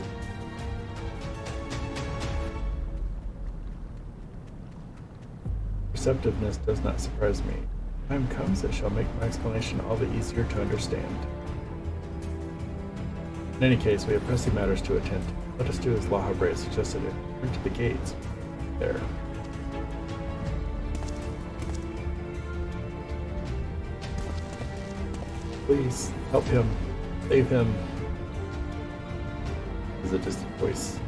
[SPEAKER 1] Perceptiveness does not surprise me. Time comes that shall make my explanation all the easier to understand. In any case, we have pressing matters to attend to. Let us do as La Habre suggested and return to the gates. There. Please, help him. Save him. Is a distant voice.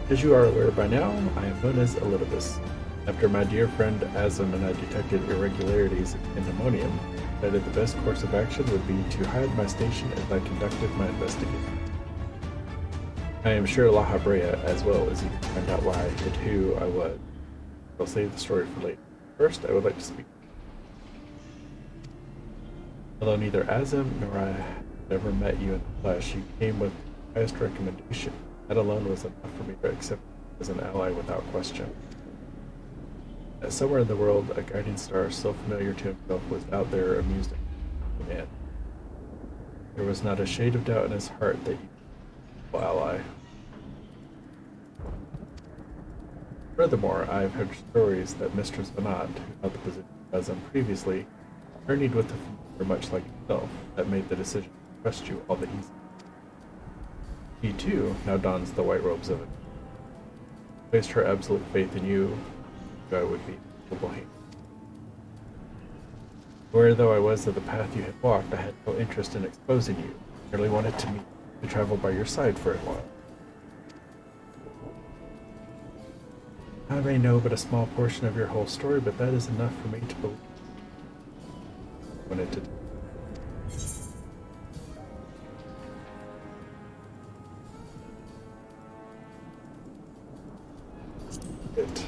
[SPEAKER 1] As you are aware by now, I am known as Elidibus. After my dear friend Azim and I detected irregularities in ammonium, I decided the best course of action would be to hide my station as I conducted my investigation. I am sure La Habrea as well is eager to find out why and who I was. I'll save the story for later. First, I would like to speak. Although neither Azim nor I had ever met you in the flesh, you came with the highest recommendation. That alone was enough for me to accept you as an ally without question. As somewhere in the world, a guiding star so familiar to himself was out there amused at man. There was not a shade of doubt in his heart that you were an ally. Furthermore, I have heard stories that Mistress Vanat, who held the position as him previously, journeyed with the familiar much like himself, that made the decision to trust you all the easier. He too now dons the white robes of it. Placed her absolute faith in you, I would be capable hand. Aware though I was of the path you had walked, I had no interest in exposing you. I merely wanted to travel by your side for a while. I may know but a small portion of your whole story, but that is enough for me to believe. I wanted to. It.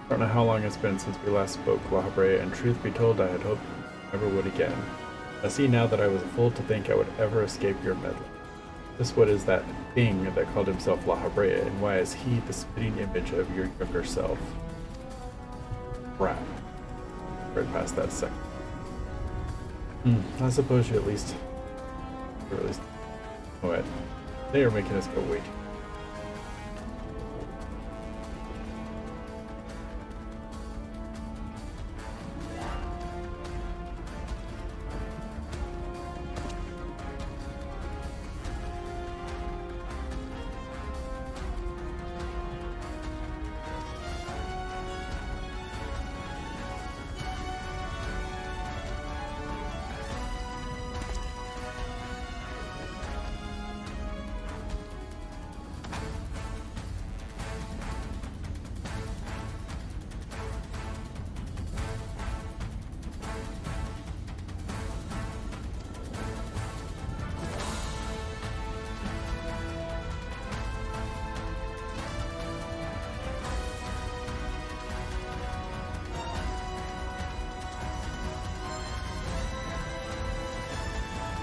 [SPEAKER 1] I don't know how long it's been since we last spoke, La Habre, and truth be told, I had hoped I never would again. I see now that I was a fool to think I would ever escape your meddling. Just what is that thing that called himself La Habrea, and why is he the spitting image of your younger self? Crap. Right past that second. I suppose you at least... Or at least... What? They are making us go wait.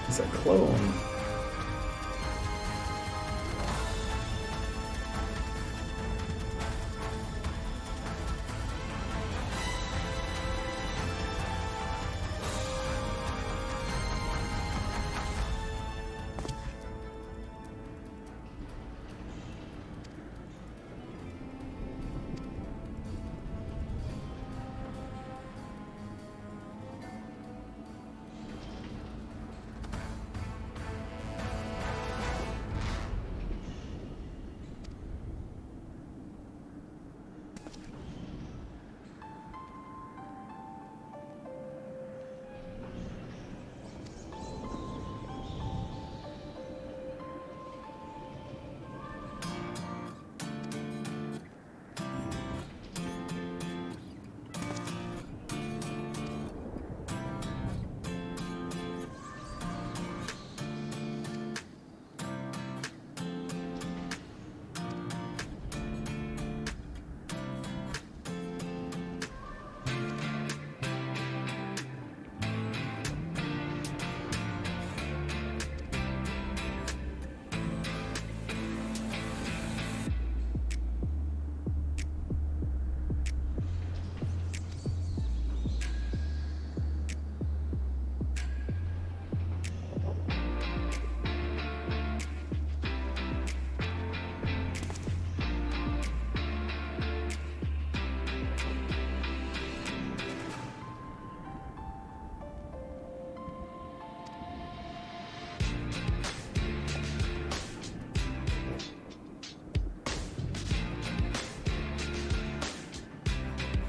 [SPEAKER 1] It's a clone.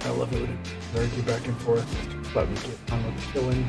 [SPEAKER 1] I love it when it argue back and forth. Let me get on with the killing.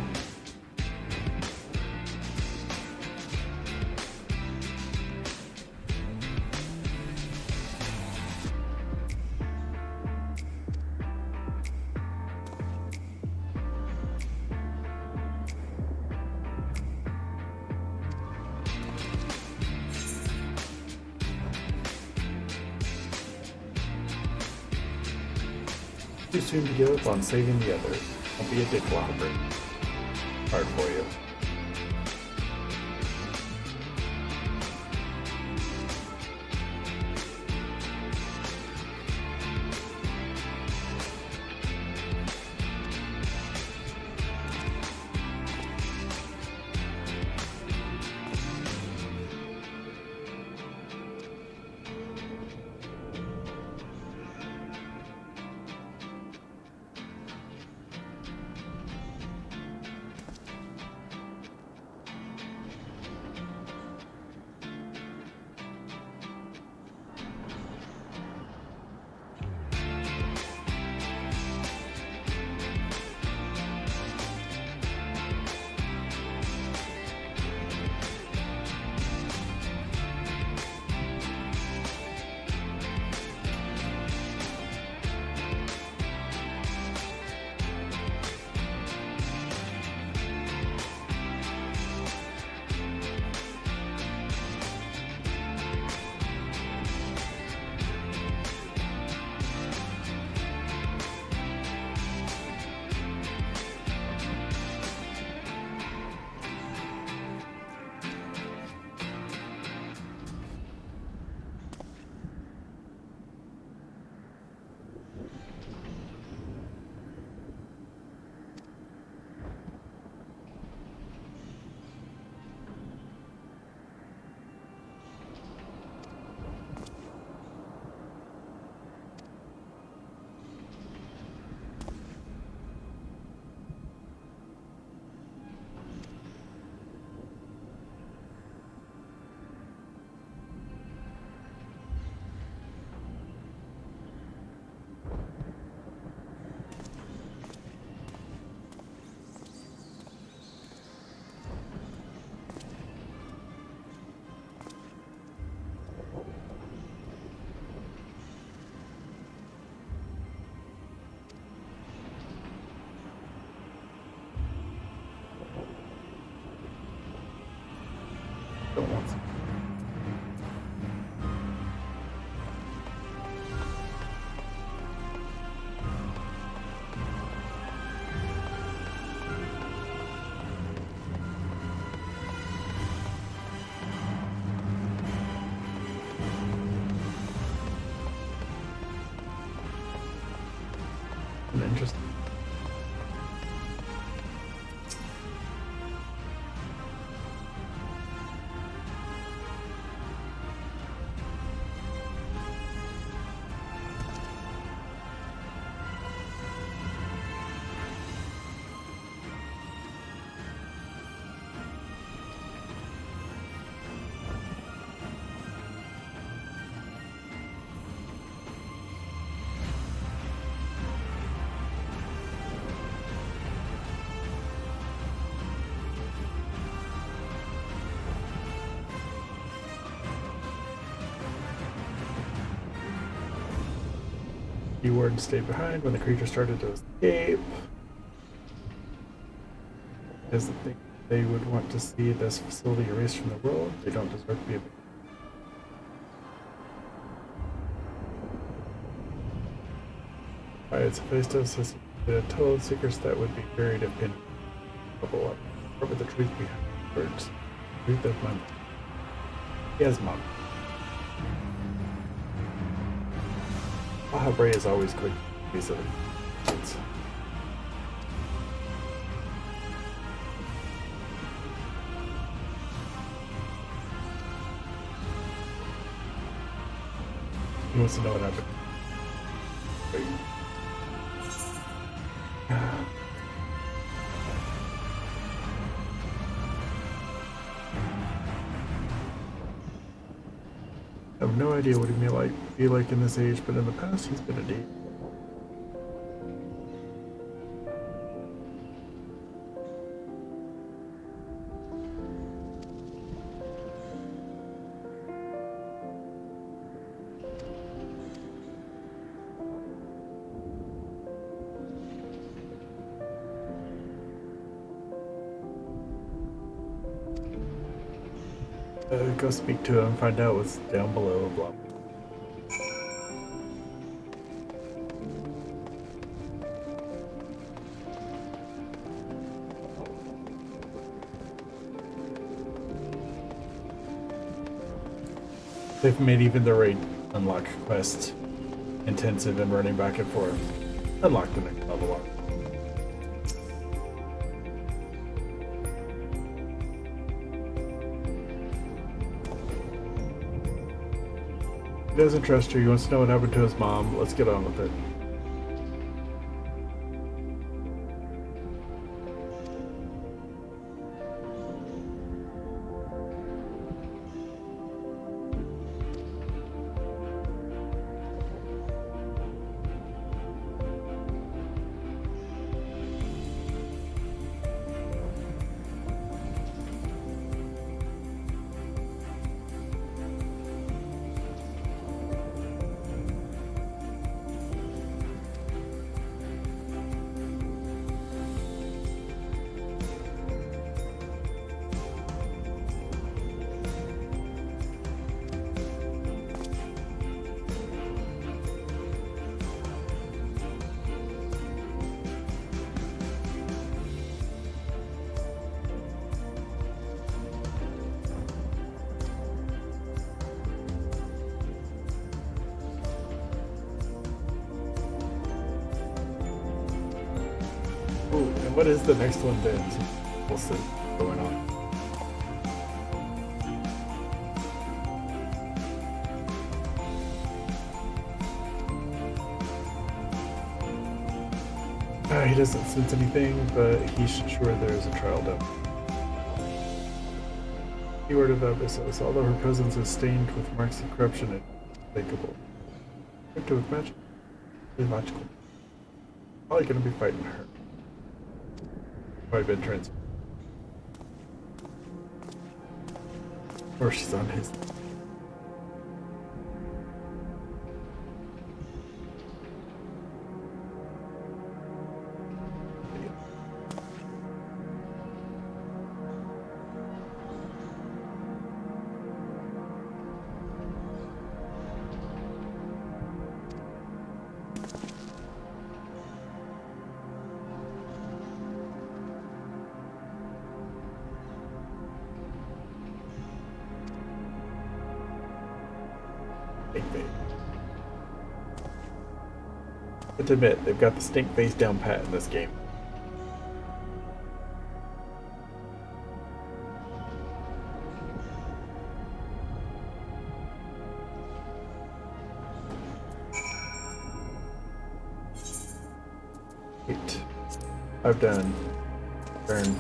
[SPEAKER 1] Too soon to give up on saving the others. Don't be a dick lopper. Hard for you. Don't want some. Interesting. Keyword stay behind when the creature started to escape. Is the thing they would want to see this facility erased from the world. They don't deserve to be a Alright, so Phastos has told secrets that would be buried if in bubble up. Cover the truth behind the words. Truth of my mom. Yes, mom. Baja Bray is always quick easily. He wants to know what happened. Wait. I have no idea what he may be like in this age, but in the past he's been a date. Go speak to him, find out what's down below, blah. They've made even the raid unlock quest intensive and running back and forth. Unlock the next level up. He doesn't trust you. He wants to know what happened to his mom. Let's get on with it. Ooh, and what is the next one then? We'll see what's going on. He doesn't sense anything, but he's sure there is a trial done. Keyword of Abyss, although her presence is stained with marks of corruption and unthinkable. Crypto magic is logical. Probably gonna be fighting her. I've been transferred. Or she's on his. Stink face. But to admit, they've got the stink face down pat in this game. Eight. I've done. Turn.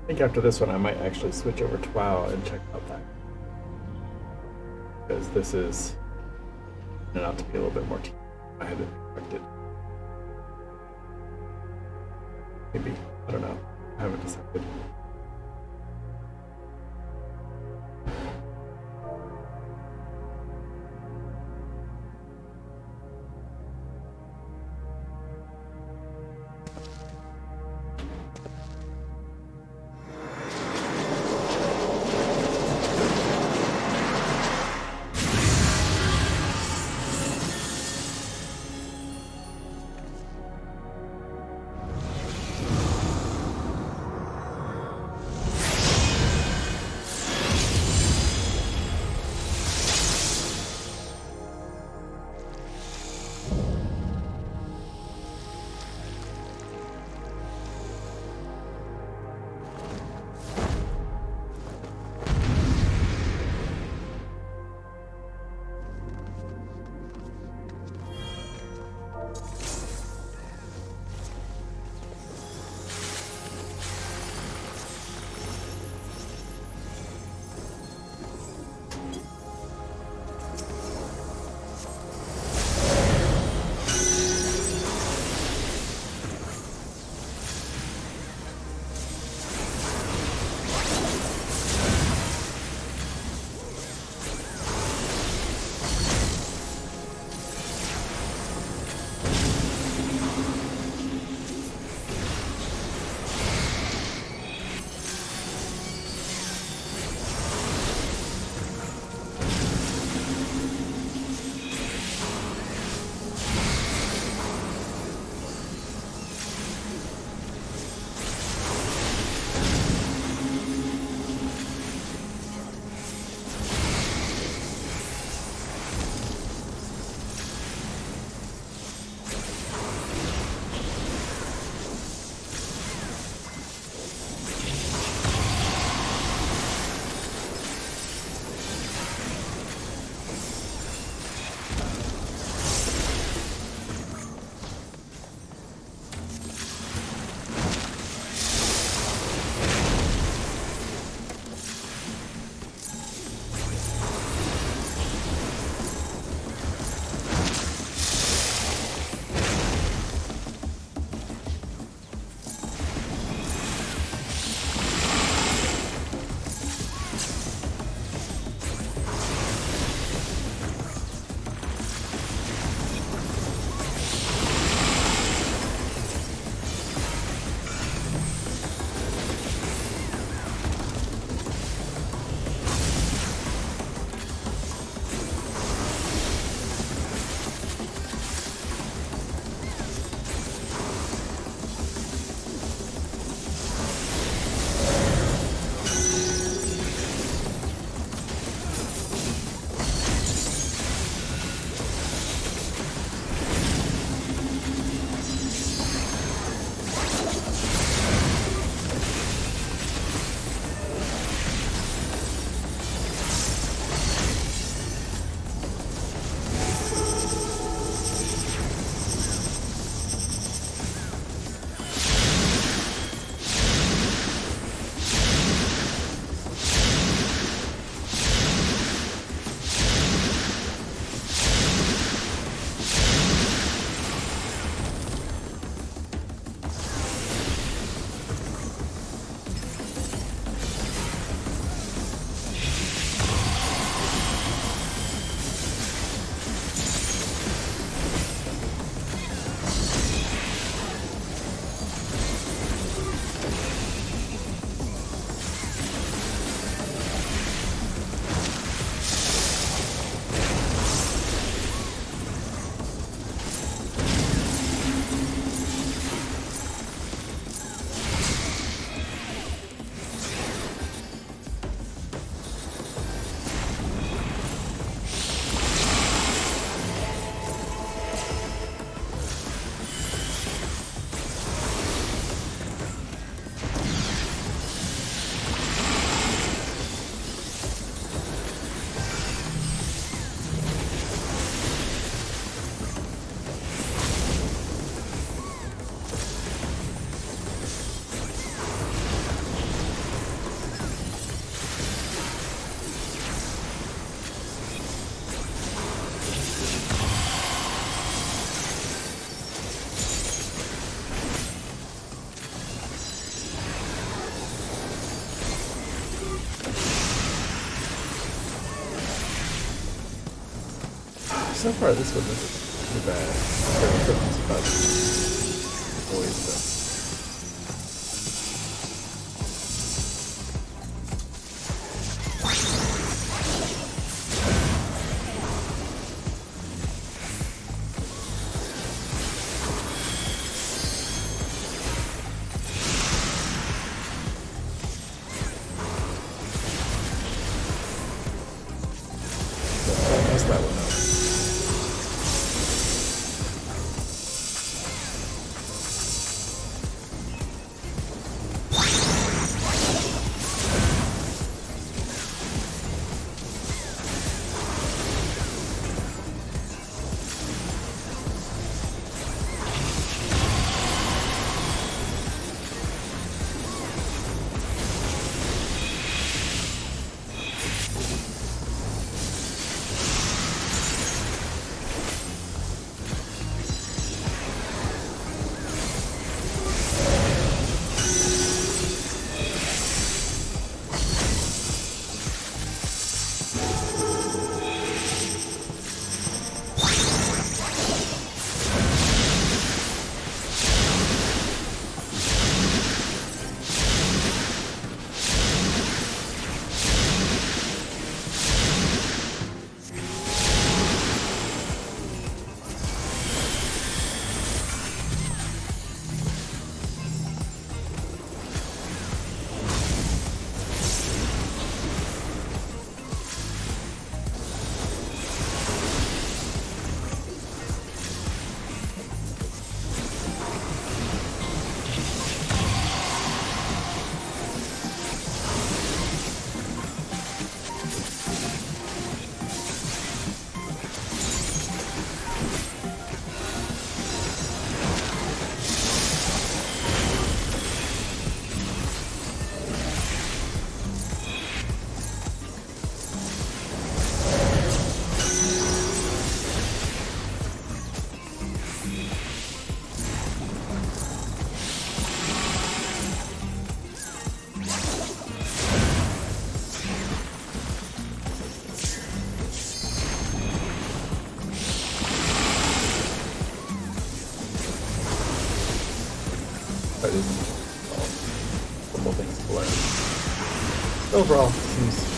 [SPEAKER 1] I think after this one I might actually switch over to WoW and check out that. Because this is turning out to be a little bit more tedious than I had expected. Maybe. I don't know. I haven't decided. So far, this one isn't too bad. It's about always the mess that one up. That isn't simple things to learn. Overall, seems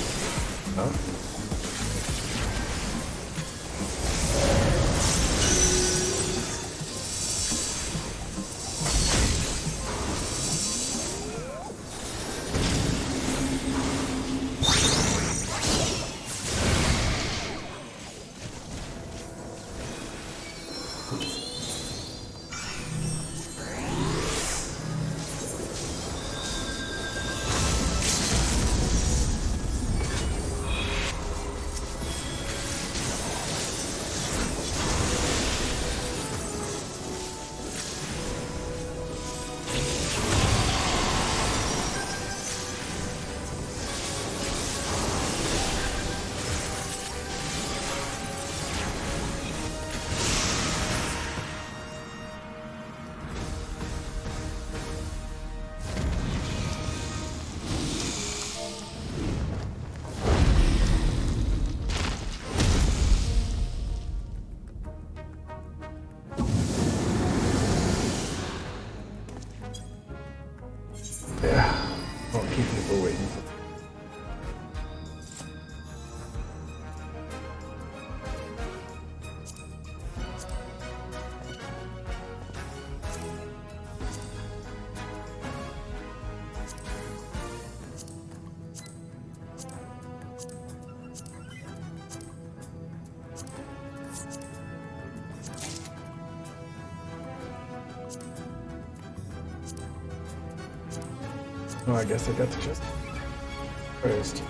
[SPEAKER 1] yeah. Won't keep people waiting. Oh, I guess I got to just first.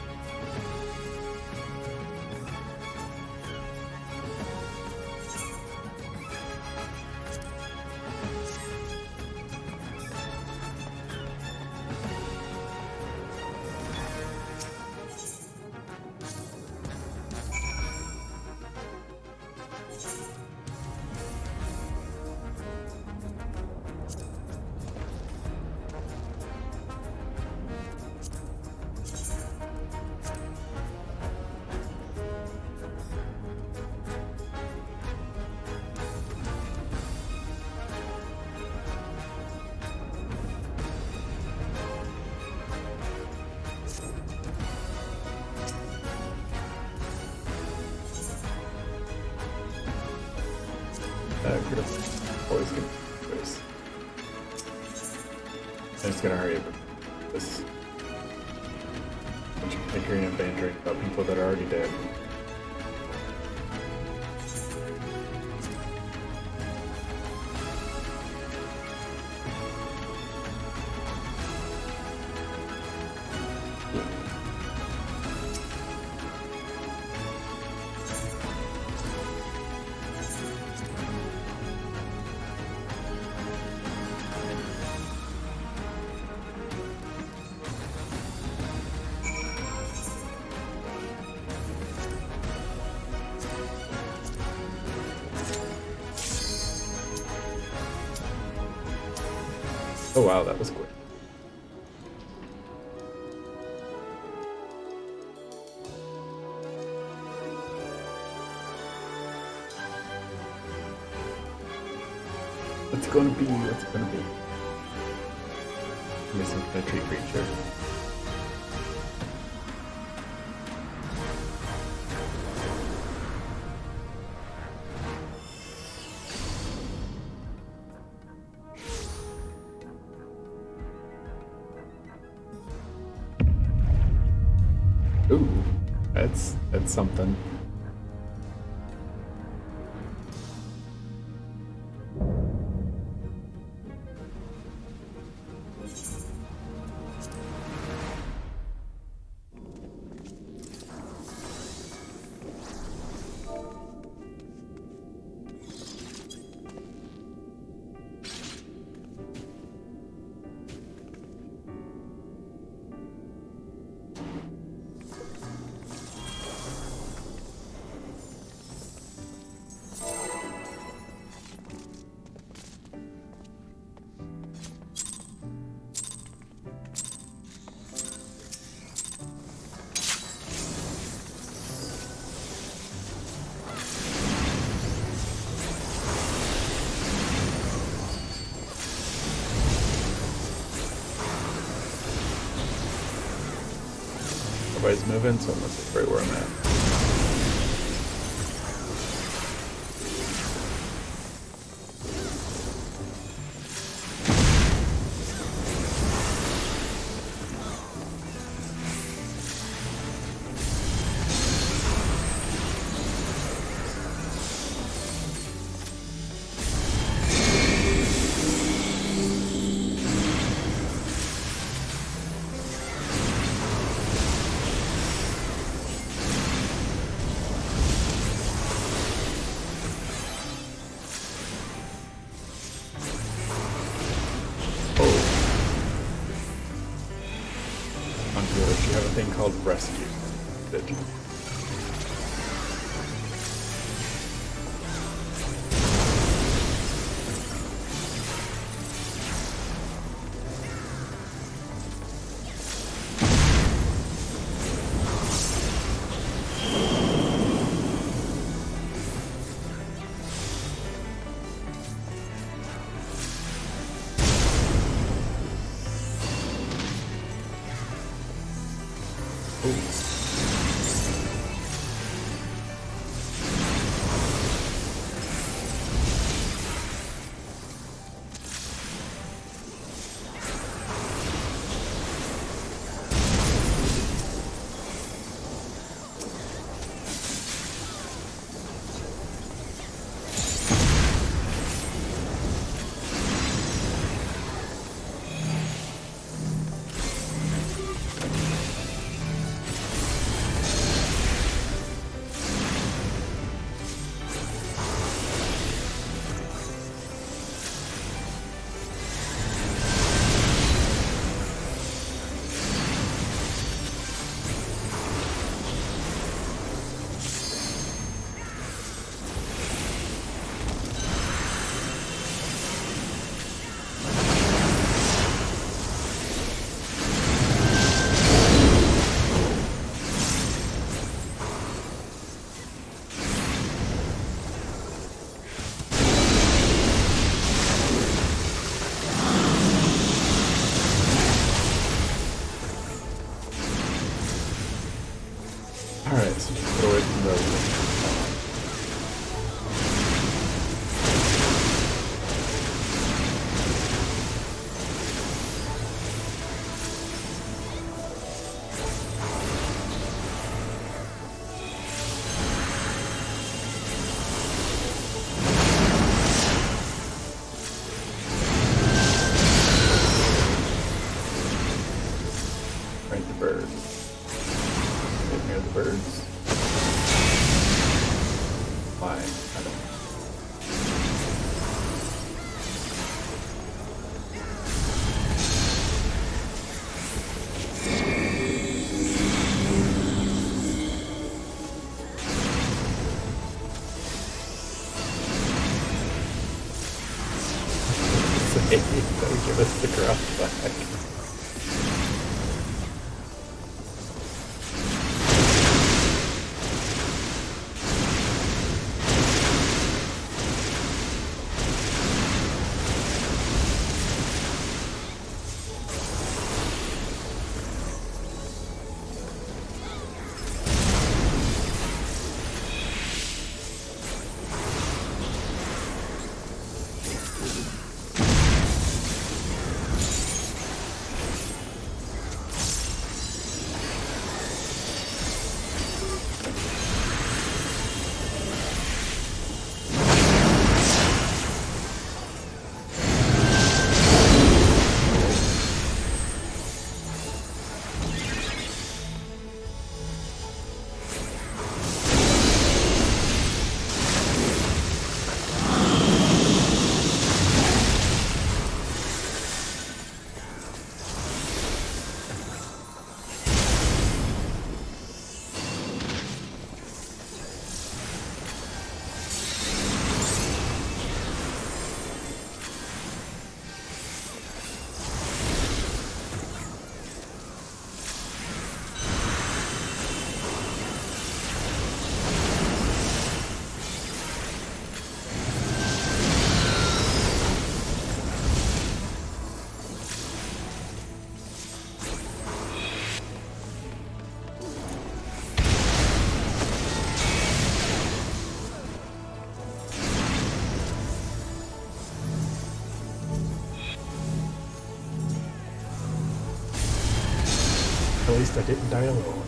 [SPEAKER 1] could have always good choice. I'm just gonna hurry up with this. Bunch of bickering and bantering about people that are already dead. Oh wow, that was quick. What's it gonna be? What's it gonna be? Missing a tree creature. Ooh, that's something. Everybody's moving, so I'm looking right where I'm at. You have a thing called rescue. Did you? Alright, so just get away from those. birds. Get near the birds. Why? I don't know. Don't give us the cross back. At least I didn't die alone.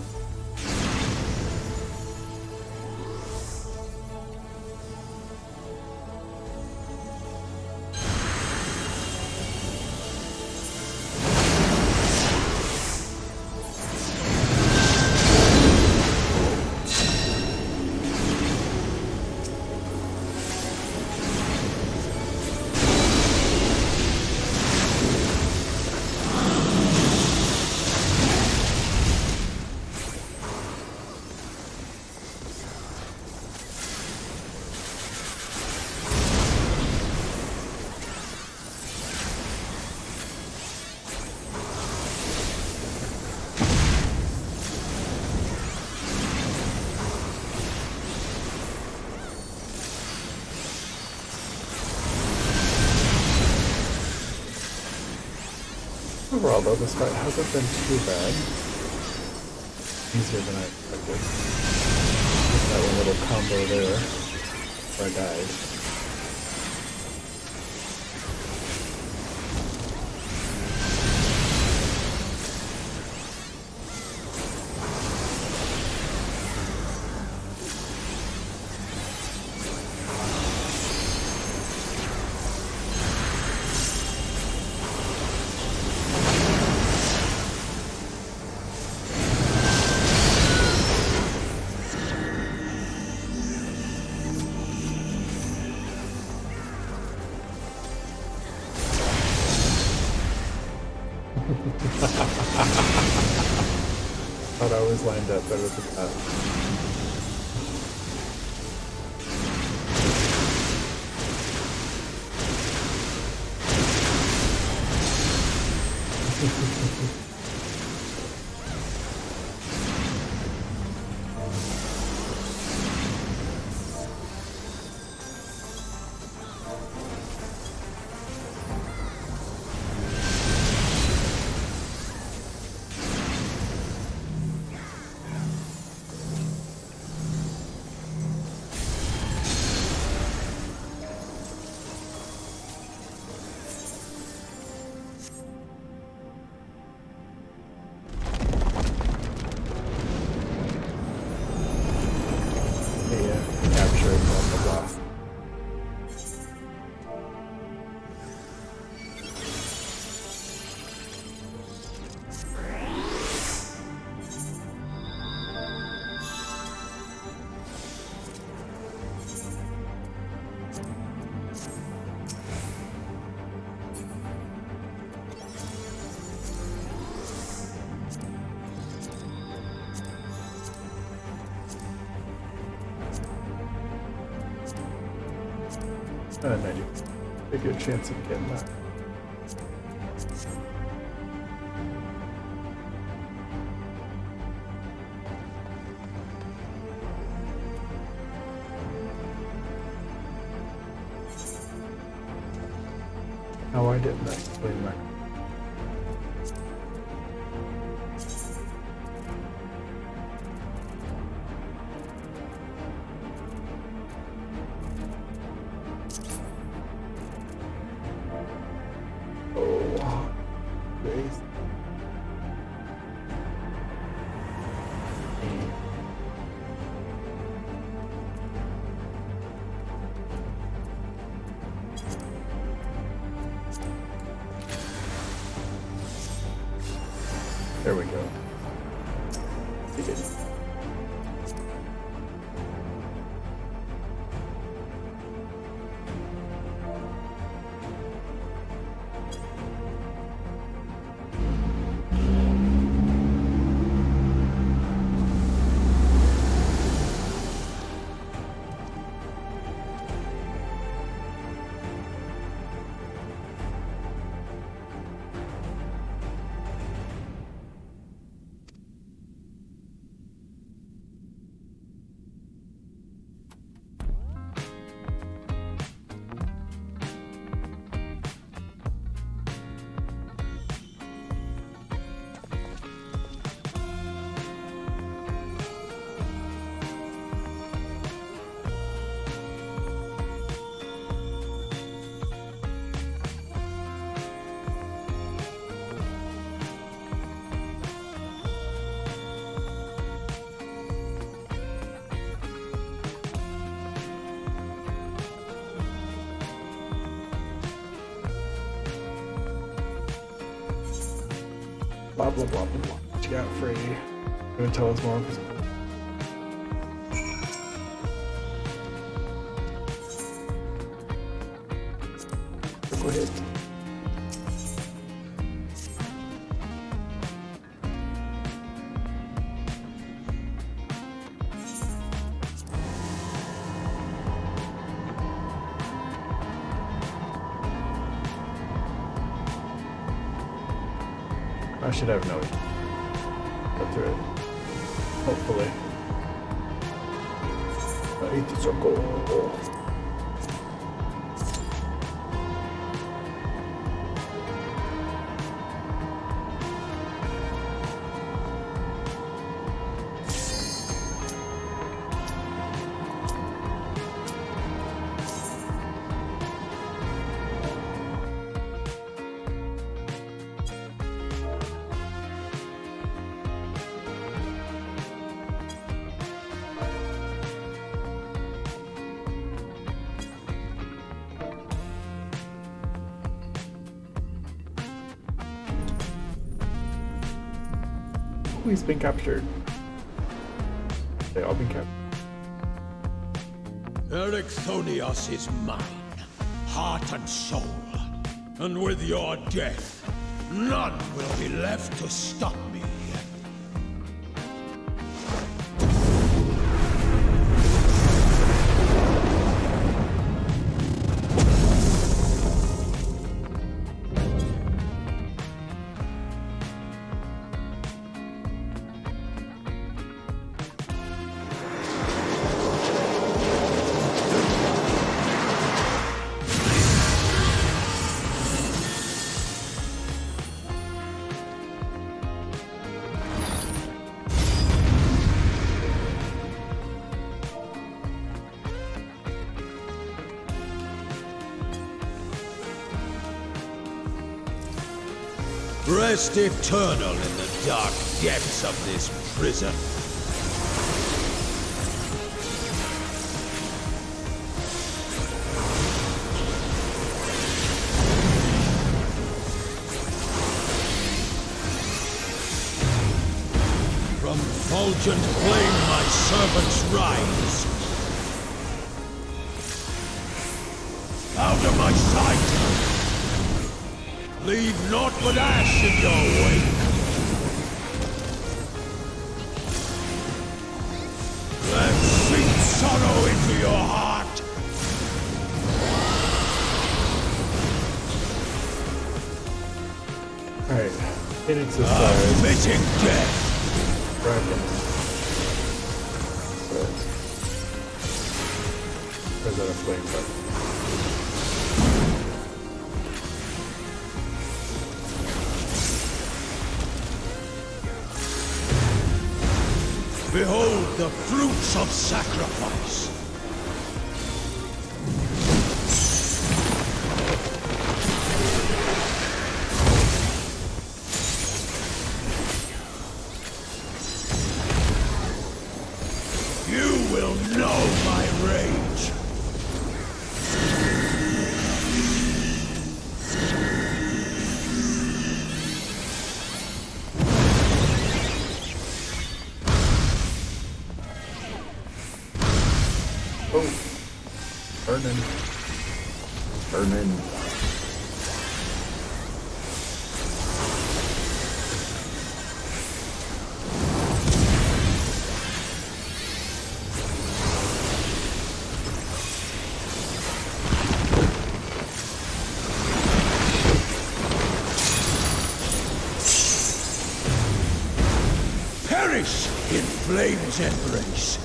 [SPEAKER 1] Overall, though, this fight hasn't been too bad. Easier than I expected. Just that one little combo there, where I died. Thought I was lined up better than that. 90. A good chance of getting that. No, I didn't explain that. Oh, grace. There we go. Take it. Blah blah blah blah blah. What you got, Free? You gonna tell us more? Go ahead. I should have no go through it. Hopefully. I hate the circle. He's been captured. They all been captured.
[SPEAKER 3] Ericthonios is mine, heart and soul. And with your death, none will be left to stop me. Rest eternal in the dark depths of this prison. From fulgent flame my servants rise. Out of my sight! Leave naught but ash in your wake! Then sink sorrow into your heart!
[SPEAKER 1] Phoenix is size.
[SPEAKER 3] Fitting death.
[SPEAKER 1] Dragon. Or is that a flame button?
[SPEAKER 3] Behold the fruits of sacrifice. You will know my rage.
[SPEAKER 1] Oh, burning. Burning.
[SPEAKER 3] Perish in flame's embrace.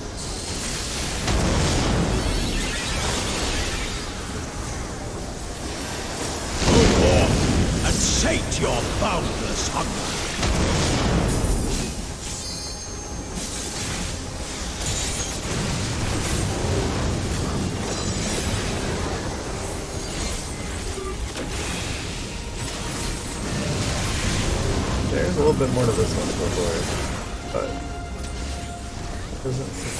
[SPEAKER 3] Go forth and sate your boundless hunger.
[SPEAKER 1] There's a little bit more to this one to avoid, but it doesn't seem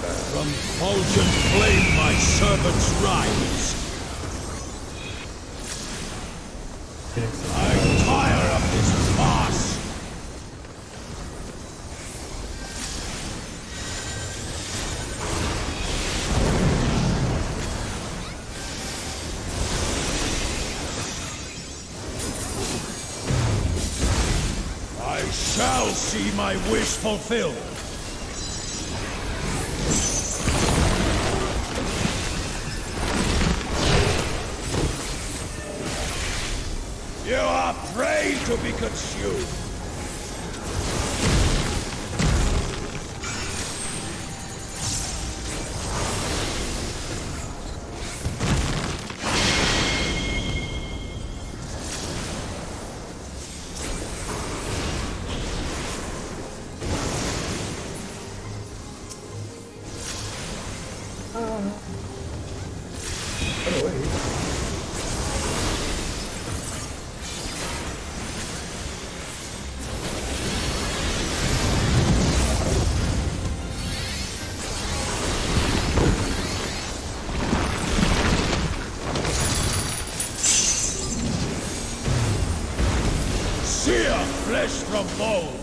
[SPEAKER 1] bad.
[SPEAKER 3] From fulgent flame my servants rise.
[SPEAKER 1] Phoenix is
[SPEAKER 3] I tire of this farce. I shall see my wish fulfilled. You are prey to be consumed.
[SPEAKER 1] Run away.
[SPEAKER 3] Sear flesh from bone.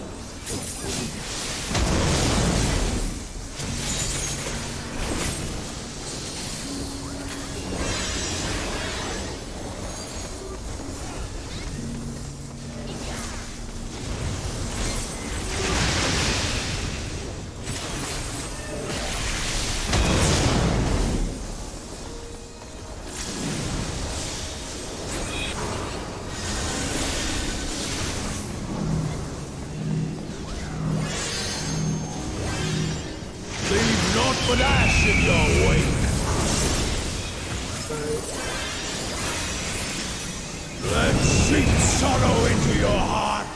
[SPEAKER 3] Leave naught but ash in your wake. Let seep sorrow into your heart.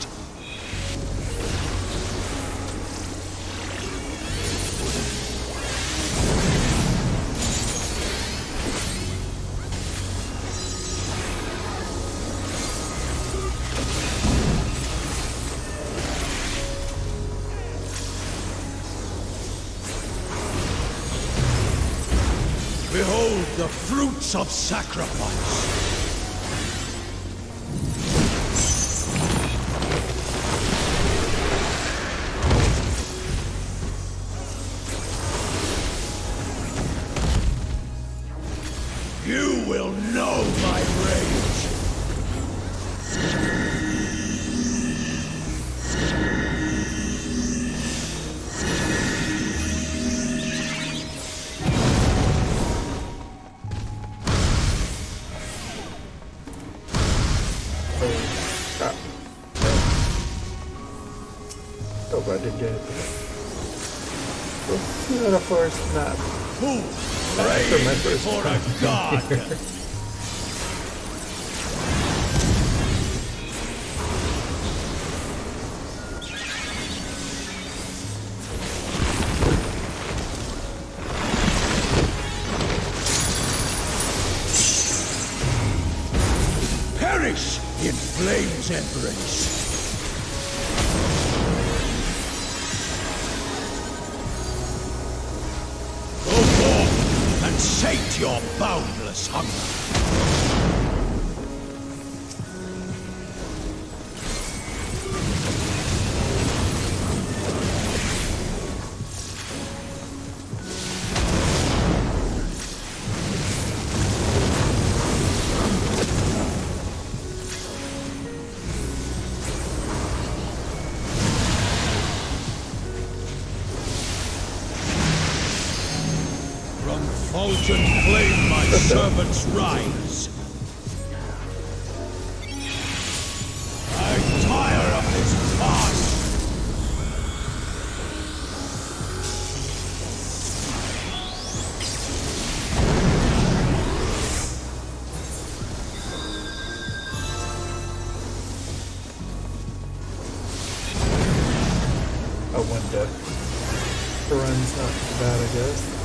[SPEAKER 3] Behold the fruits of sacrifice. You will know my rage.
[SPEAKER 1] Let's see what a forest map.
[SPEAKER 3] Who
[SPEAKER 1] After my
[SPEAKER 3] prays
[SPEAKER 1] first
[SPEAKER 3] before
[SPEAKER 1] time.
[SPEAKER 3] a god? Perish in flame's embrace. Go forth and sate your boundless hunger. From fulgent flame my servants rise. I tire of this farce.
[SPEAKER 1] A window. The run's not too bad, I guess.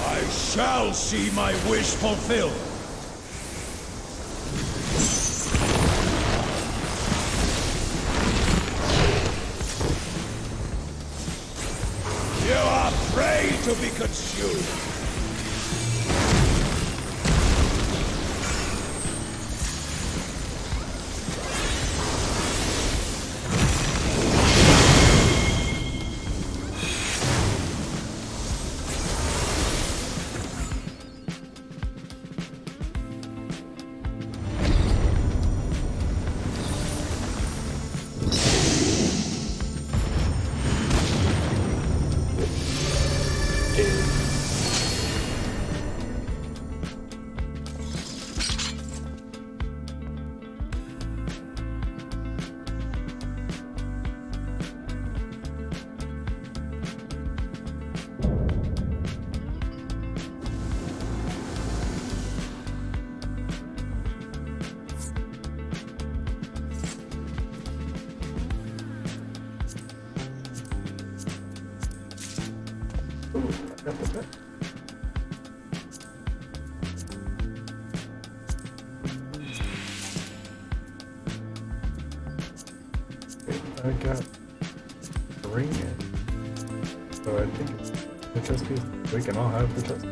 [SPEAKER 3] I shall see my wish fulfilled. You are prey to be consumed.
[SPEAKER 1] I got a ring in. So I think it's the chest piece. We can all have the chest.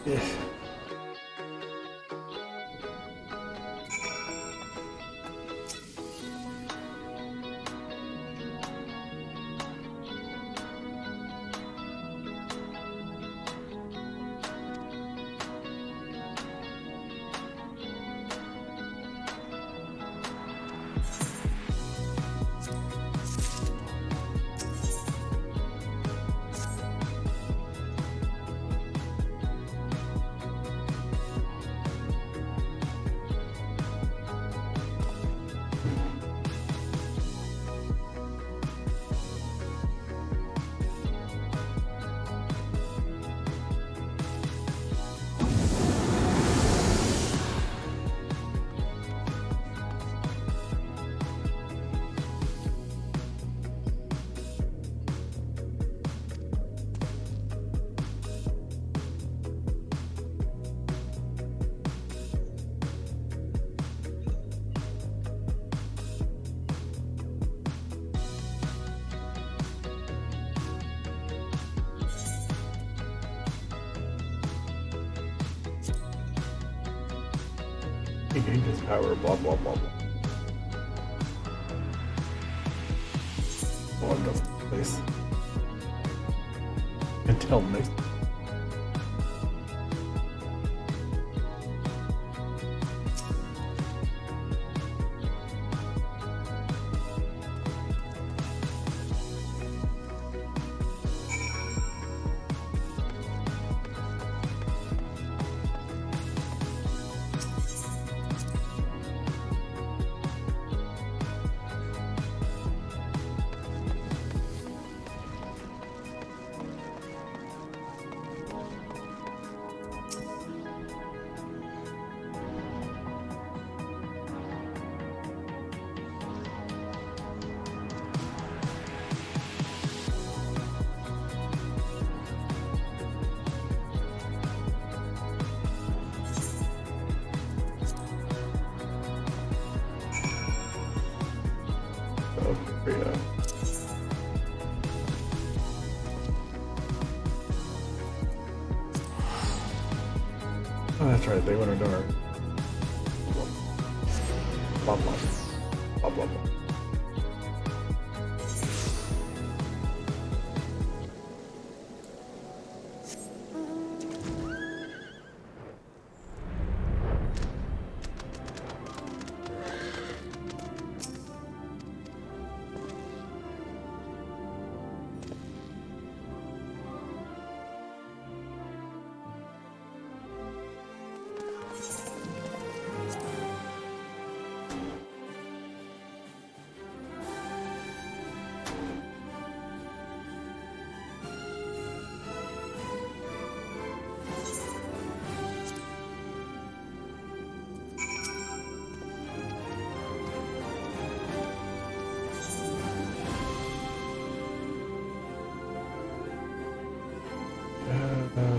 [SPEAKER 1] Yeah. He gained his power, blah blah blah blah. Oh, I'm done. Place. Until next. Yeah. Oh, that's right. They want to know our blah blah blah blah blah.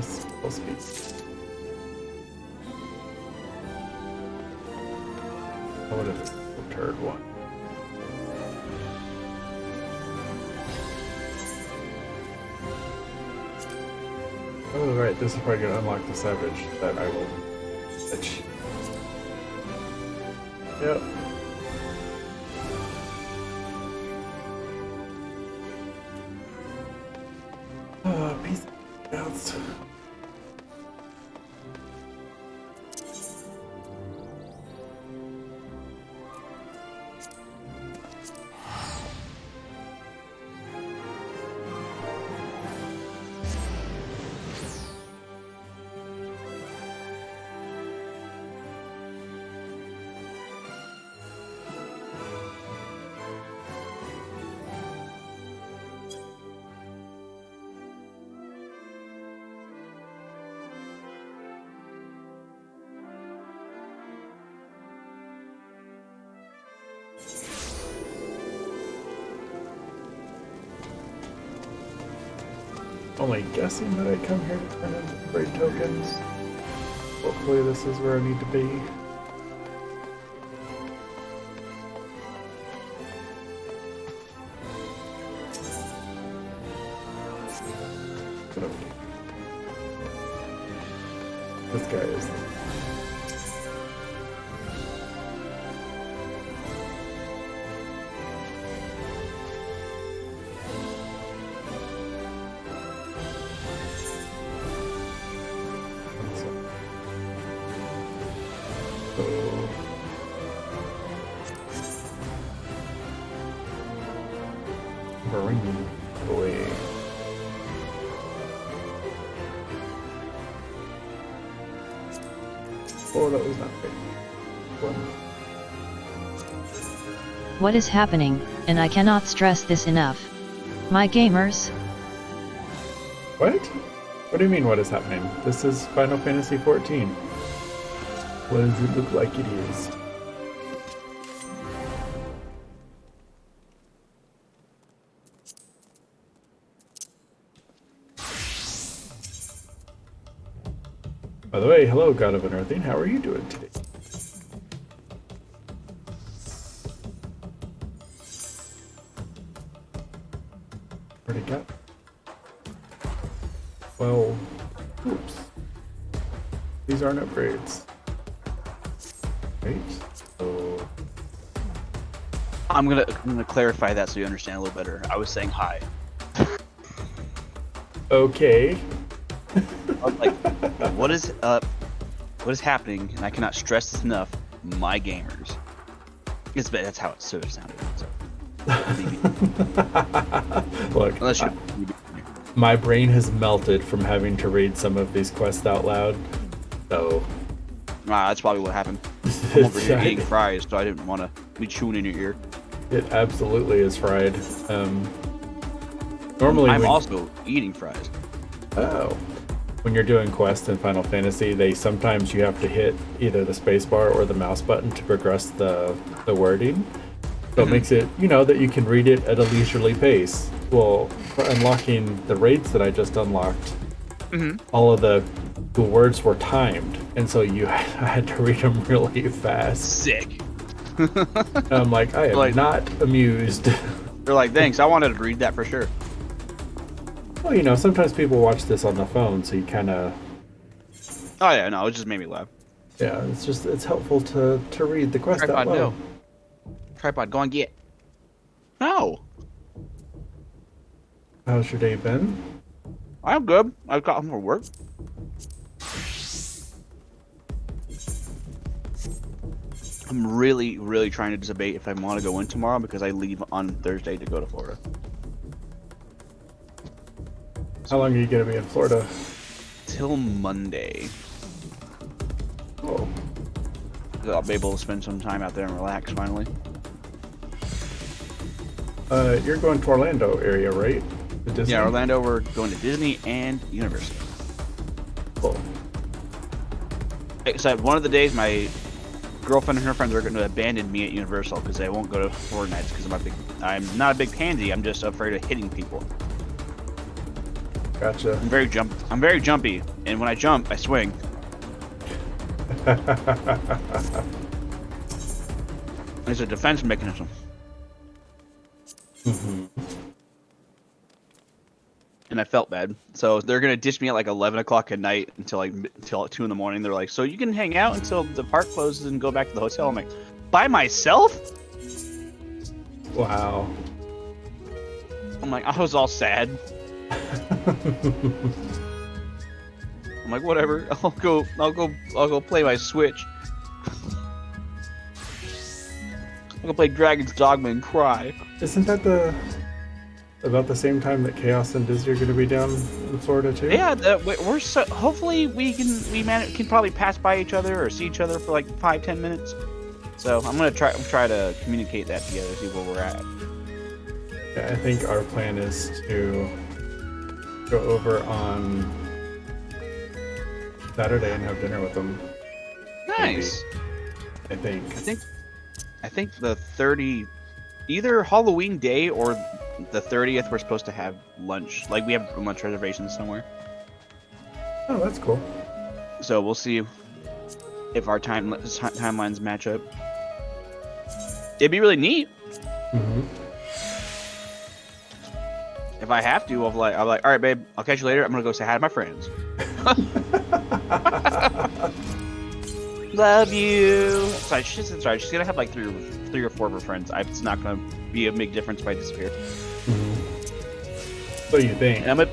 [SPEAKER 1] Supposed to be. Oh, what is it? The third one. Oh, right. This is probably going to unlock the Savage that I will fetch. Yep. Peace out. Only guessing that I come here to turn in trade tokens. Hopefully this is where I need to be. Ring away. Oh, that was not big. One.
[SPEAKER 2] What is happening, and I cannot stress this enough. My gamers.
[SPEAKER 1] What? What do you mean, what is happening? This is Final Fantasy XIV. What does it look like it is? By the way, hello, God of Unearthing. How are you doing today? Where'd it go? Well, oops. These aren't upgrades. Right? So...
[SPEAKER 4] I'm gonna clarify that so you understand a little better. I was saying hi.
[SPEAKER 1] Okay.
[SPEAKER 4] I was like, what is up? What is happening? And I cannot stress this enough. My gamers. That's how it sort of sounded. So.
[SPEAKER 1] Look,
[SPEAKER 4] Unless you.
[SPEAKER 1] my brain has melted from having to read some of these quests out loud. So.
[SPEAKER 4] That's probably what happened. I'm over here eating fries, so I didn't want to be chewing in your ear.
[SPEAKER 1] It absolutely is fried. Normally,
[SPEAKER 4] I'm also eating fries.
[SPEAKER 1] Oh. When you're doing quests in Final Fantasy, sometimes you have to hit either the spacebar or the mouse button to progress the wording. So it makes it, that you can read it at a leisurely pace. Well, for unlocking the raids that I just unlocked, all of the words were timed, and so I had to read them really fast.
[SPEAKER 4] Sick.
[SPEAKER 1] And I'm like, I am not amused.
[SPEAKER 4] They're like, thanks, I wanted to read that for sure.
[SPEAKER 1] Well, sometimes people watch this on the phone, so you kind of...
[SPEAKER 4] Oh yeah, no, it just made me laugh.
[SPEAKER 1] Yeah, it's helpful to read the quest out
[SPEAKER 4] Tripod,
[SPEAKER 1] loud.
[SPEAKER 4] no. Tripod, go and get. No.
[SPEAKER 1] How's your day been?
[SPEAKER 4] I'm good. I've got more work. I'm really, really trying to debate if I want to go in tomorrow because I leave on Thursday to go to Florida.
[SPEAKER 1] How long are you going to be in Florida?
[SPEAKER 4] Till Monday.
[SPEAKER 1] Oh.
[SPEAKER 4] I'll be able to spend some time out there and relax finally.
[SPEAKER 1] You're going to Orlando area, right? The Disney?
[SPEAKER 4] Yeah, Orlando, we're going to Disney and Universal.
[SPEAKER 1] Cool.
[SPEAKER 4] Except one of the days my girlfriend and her friends are going to abandon me at Universal because they won't go to Horror Nights because I'm not a big pansy, I'm just afraid of hitting people.
[SPEAKER 1] Gotcha.
[SPEAKER 4] I'm very jumpy, and when I jump, I swing. It's a defense mechanism. And I felt bad. So they're gonna ditch me at like 11 o'clock at night until 2 in the morning. They're like, so you can hang out until the park closes and go back to the hotel. I'm like, by myself?
[SPEAKER 1] Wow.
[SPEAKER 4] I'm like, I was all sad. I'm like, whatever. I'll go play my Switch. I'll go play Dragon's Dogma and cry.
[SPEAKER 1] Isn't that about the same time that Chaos and Disney are going to be down in Florida too?
[SPEAKER 4] Yeah, we're hopefully we can probably pass by each other or see each other for like 5-10 minutes. So I'm gonna try to communicate that together, see where we're at.
[SPEAKER 1] Yeah, I think our plan is to go over on Saturday and have dinner with them.
[SPEAKER 4] Nice.
[SPEAKER 1] Maybe.
[SPEAKER 4] I think the 30, either Halloween day or the 30th, we're supposed to have lunch. Like we have lunch reservations somewhere.
[SPEAKER 1] Oh, that's cool.
[SPEAKER 4] So we'll see if our timelines match up. It'd be really neat. If I have to, I'm like, all right, babe, I'll catch you later. I'm gonna go say hi to my friends. Love you. Sorry, she's gonna have like three or four of her friends. It's not gonna be a big difference if I disappear.
[SPEAKER 1] What do you think?
[SPEAKER 4] And
[SPEAKER 1] Wait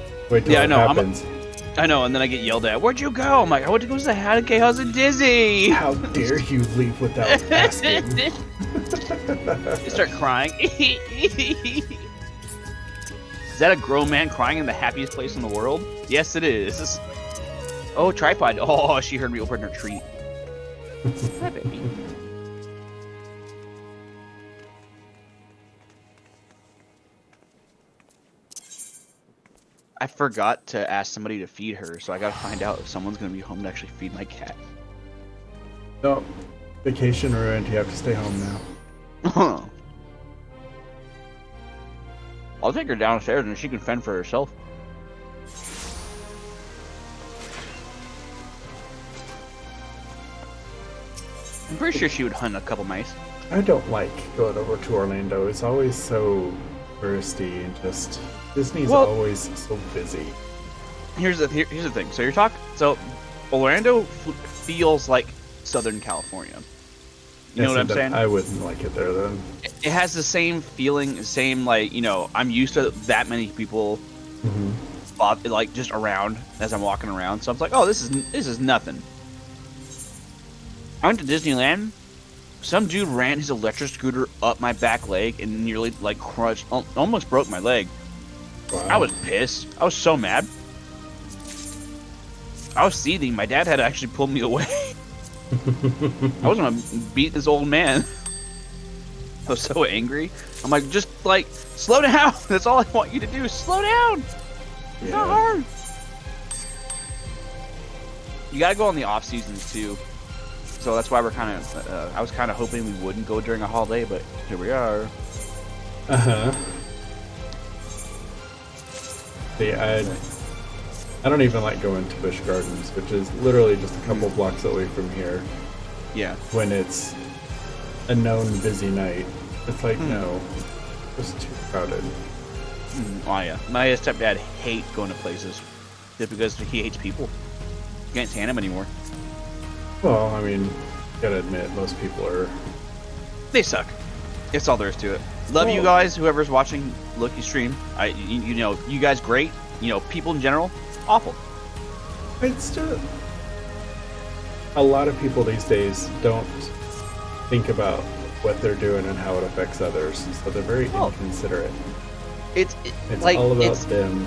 [SPEAKER 1] till it happens.
[SPEAKER 4] I know, and then I get yelled at. Where'd you go? I'm like, I went to go to the Hatake House in Disney.
[SPEAKER 1] How dare you leave without asking?
[SPEAKER 4] They start crying. Is that a grown man crying in the happiest place in the world? Yes, it is. Oh, tripod. Oh, she heard me open her treat. Hi, baby. I forgot to ask somebody to feed her, so I gotta find out if someone's gonna be home to actually feed my cat.
[SPEAKER 1] No, vacation ruined. You have to stay home now.
[SPEAKER 4] I'll take her downstairs and she can fend for herself. I'm pretty sure she would hunt a couple mice.
[SPEAKER 1] I don't like going over to Orlando. It's always so touristy and just Disney's always so busy.
[SPEAKER 4] Here's the thing. So Orlando feels like Southern California. You know what I'm saying?
[SPEAKER 1] I wouldn't like it there then.
[SPEAKER 4] It has the same feeling, same like, you know, I'm used to that many people, like just around as I'm walking around. So I'm like, oh, this is nothing. I went to Disneyland. Some dude ran his electric scooter up my back leg and nearly like crushed, almost broke my leg.
[SPEAKER 1] Wow.
[SPEAKER 4] I was pissed. I was so mad. I was seething. My dad had to actually pull me away. I was gonna beat this old man. I was so angry. I'm like, just like, slow down. That's all I want you to do. Slow down. It's not hard. You gotta go on the off seasons too. So that's why we're kind of. I was kind of hoping we wouldn't go during a holiday, but here we are.
[SPEAKER 1] See, I don't even like going to Busch Gardens, which is literally just a couple blocks away from here.
[SPEAKER 4] Yeah.
[SPEAKER 1] When it's a known busy night, it's like no, it's too crowded.
[SPEAKER 4] Oh yeah, my stepdad hates going to places just because he hates people. You can't stand him anymore.
[SPEAKER 1] Well, I mean, gotta admit, most people are.
[SPEAKER 4] They suck. That's all there is to it. Love you guys, whoever's watching Loki stream. You know, you guys great. You know, people in general, awful.
[SPEAKER 1] It's just a lot of people these days don't think about what they're doing and how it affects others, so they're very inconsiderate. It's
[SPEAKER 4] like,
[SPEAKER 1] all about them.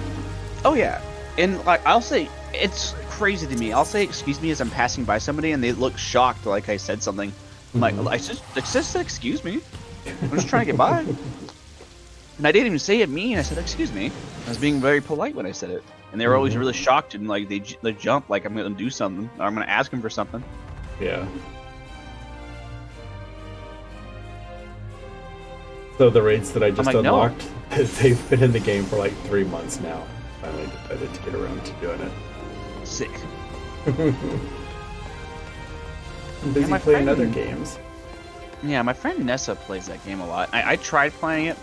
[SPEAKER 4] Oh yeah, and like I'll say, it's crazy to me. I'll say excuse me as I'm passing by somebody, and they look shocked, like I said something. I'm like, I just said excuse me. I'm just trying to get by. And I didn't even say it mean. I said excuse me. I was being very polite when I said it, and they were always really shocked and like they jump, like I'm gonna do something or I'm gonna ask them for something.
[SPEAKER 1] Yeah. So the raids that I just unlocked, they've been in the game for like 3 months now. Finally decided to get around to doing it.
[SPEAKER 4] Sick.
[SPEAKER 1] I'm busy playing other games.
[SPEAKER 4] Yeah, my friend Nessa plays that game a lot. I tried playing it.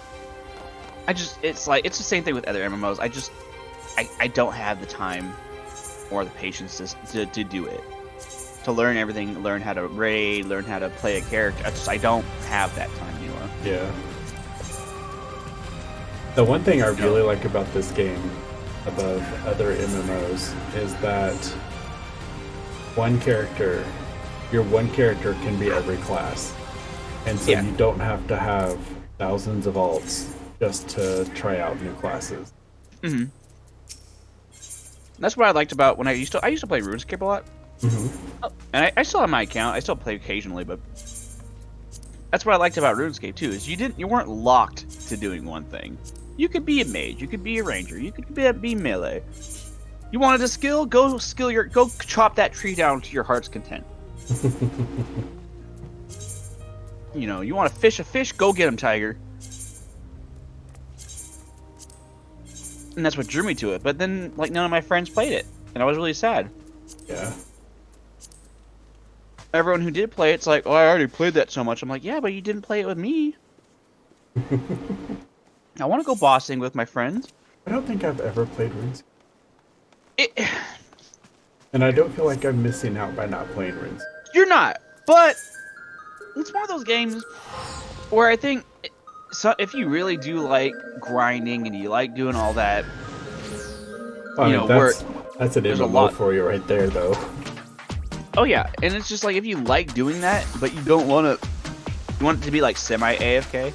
[SPEAKER 4] It's the same thing with other MMOs. I don't have the time or the patience to do it. To learn everything, learn how to raid, learn how to play a character. I don't have that time anymore.
[SPEAKER 1] Yeah. The one thing I really like about this game, above other MMOs, is that your one character can be every class. And so you don't have to have thousands of alts just to try out new classes.
[SPEAKER 4] That's what I liked about when I used to play RuneScape a lot. And I still have my account. I still play occasionally, but that's what I liked about RuneScape too. Is you weren't locked to doing one thing. You could be a mage. You could be a ranger. You could be melee. You wanted a skill? Go chop that tree down to your heart's content. You know, you want to fish a fish? Go get him, tiger. And that's what drew me to it. But then, like, none of my friends played it, and I was really sad.
[SPEAKER 1] Yeah.
[SPEAKER 4] Everyone who did play it's like, oh, I already played that so much. I'm like, yeah, but you didn't play it with me. I want to go bossing with my friends.
[SPEAKER 1] I don't think I've ever played RuneScape. And I don't feel like I'm missing out by not playing RuneScape.
[SPEAKER 4] You're not, but it's one of those games where I think so if you really do like grinding and you like doing all that,
[SPEAKER 1] I
[SPEAKER 4] you
[SPEAKER 1] mean,
[SPEAKER 4] know, where
[SPEAKER 1] that's an
[SPEAKER 4] there's a
[SPEAKER 1] MMO
[SPEAKER 4] lot.
[SPEAKER 1] for you right there, though.
[SPEAKER 4] Oh yeah, and it's just like if you like doing that, but you don't want to, you want it to be like semi AFK.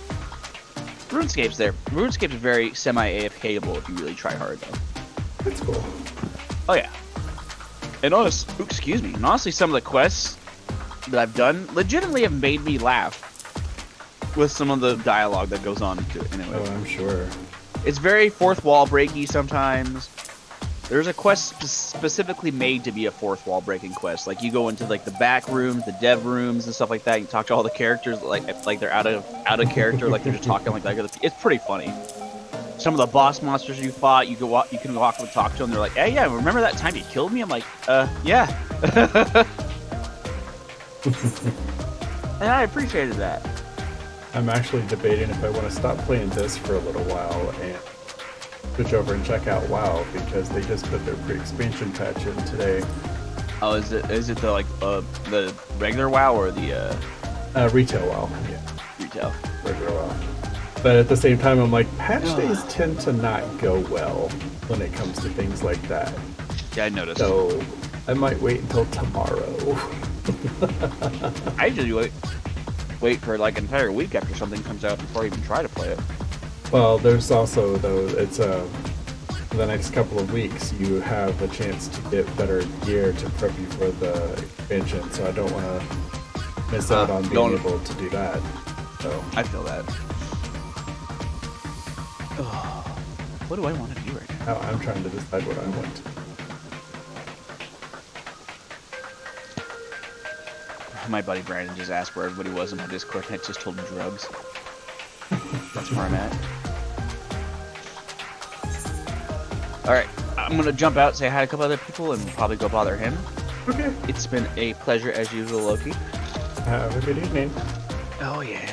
[SPEAKER 4] RuneScape's there. RuneScape's very semi AFKable if you really try hard though.
[SPEAKER 1] That's cool.
[SPEAKER 4] Oh yeah. And excuse me. And honestly, some of the quests that I've done legitimately have made me laugh with some of the dialogue that goes on to it. Anyway,
[SPEAKER 1] Oh, I'm sure.
[SPEAKER 4] it's very fourth wall breaky sometimes. There's a quest specifically made to be a fourth wall breaking quest. Like you go into like the back rooms, the dev rooms, and stuff like that. You talk to all the characters like they're out of character, like they're just talking like that. It's pretty funny. Some of the boss monsters you fought, you can walk and talk to them. They're like, "Hey, yeah, remember that time you killed me?" I'm like, yeah." And I appreciated that.
[SPEAKER 1] I'm actually debating if I want to stop playing this for a little while and switch over and check out WoW, because they just put their pre-expansion patch in today.
[SPEAKER 4] Oh, is it the regular WoW or the
[SPEAKER 1] Retail WoW, yeah,
[SPEAKER 4] retail?
[SPEAKER 1] regular WoW. But at the same time, I'm like, patch days tend to not go well when it comes to things like that.
[SPEAKER 4] Yeah, I noticed.
[SPEAKER 1] So I might wait until tomorrow.
[SPEAKER 4] I usually wait for like an entire week after something comes out before I even try to play it.
[SPEAKER 1] Well, there's also, though, it's for the next couple of weeks, you have a chance to get better gear to prep you for the expansion, so I don't want to miss out on being able to do that. So
[SPEAKER 4] I feel that. Oh, what do I want to do right now?
[SPEAKER 1] now I'm trying to decide what I want.
[SPEAKER 4] My buddy Brandon just asked where everybody was in my Discord, and I just told him drugs. That's where I'm at. Alright, I'm gonna jump out, say hi to a couple other people, and probably go bother him.
[SPEAKER 1] Okay.
[SPEAKER 4] It's been a pleasure as usual, Loki.
[SPEAKER 1] Have a good evening.
[SPEAKER 4] Oh yeah.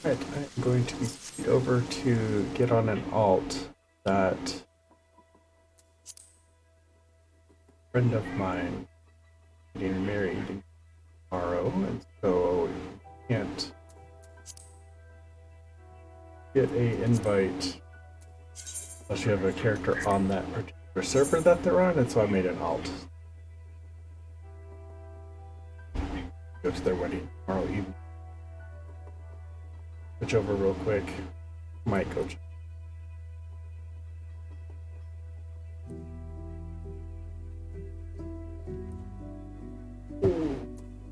[SPEAKER 1] Alright, I'm going to be over to get on an alt that a friend of mine getting married tomorrow, and so you can't get a invite unless you have a character on that particular server that they're on, and so I made an alt. Go to their wedding tomorrow evening. Switch over real quick. Might go.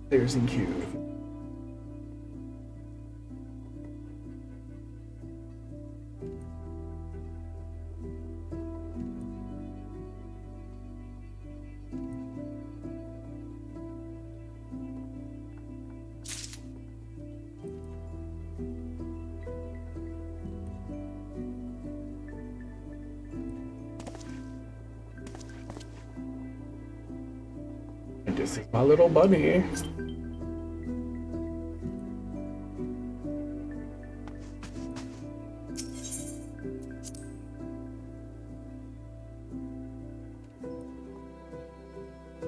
[SPEAKER 1] There's in queue. And this is my little bunny.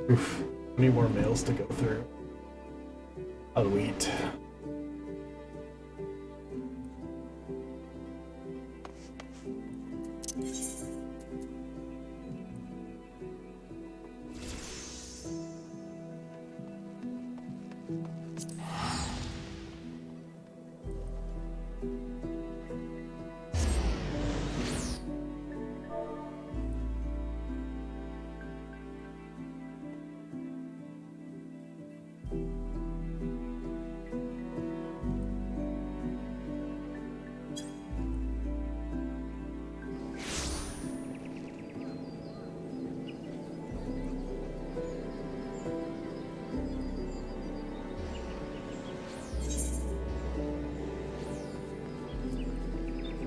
[SPEAKER 1] Oof. Any more mails to go through? I'll wait.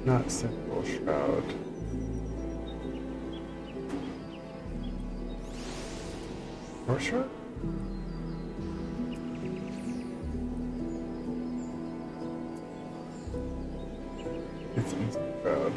[SPEAKER 1] Not simple shroud. North Shore? It's easy shroud.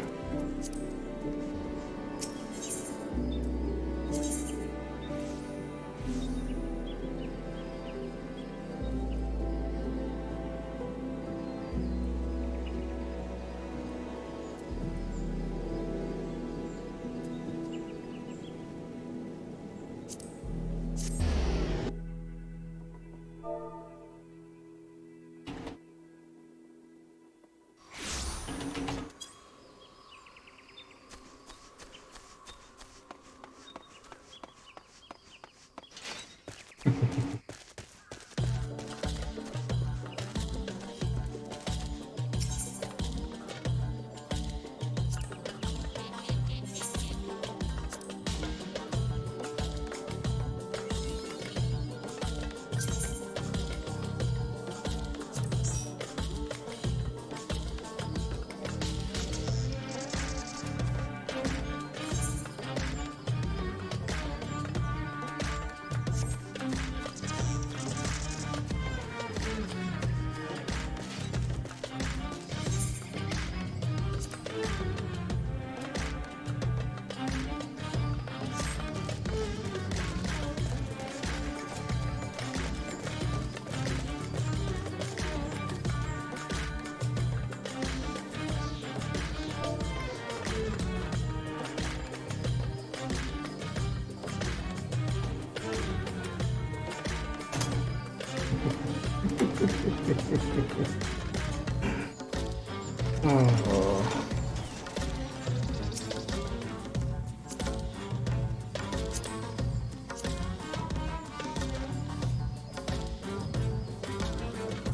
[SPEAKER 1] Oh.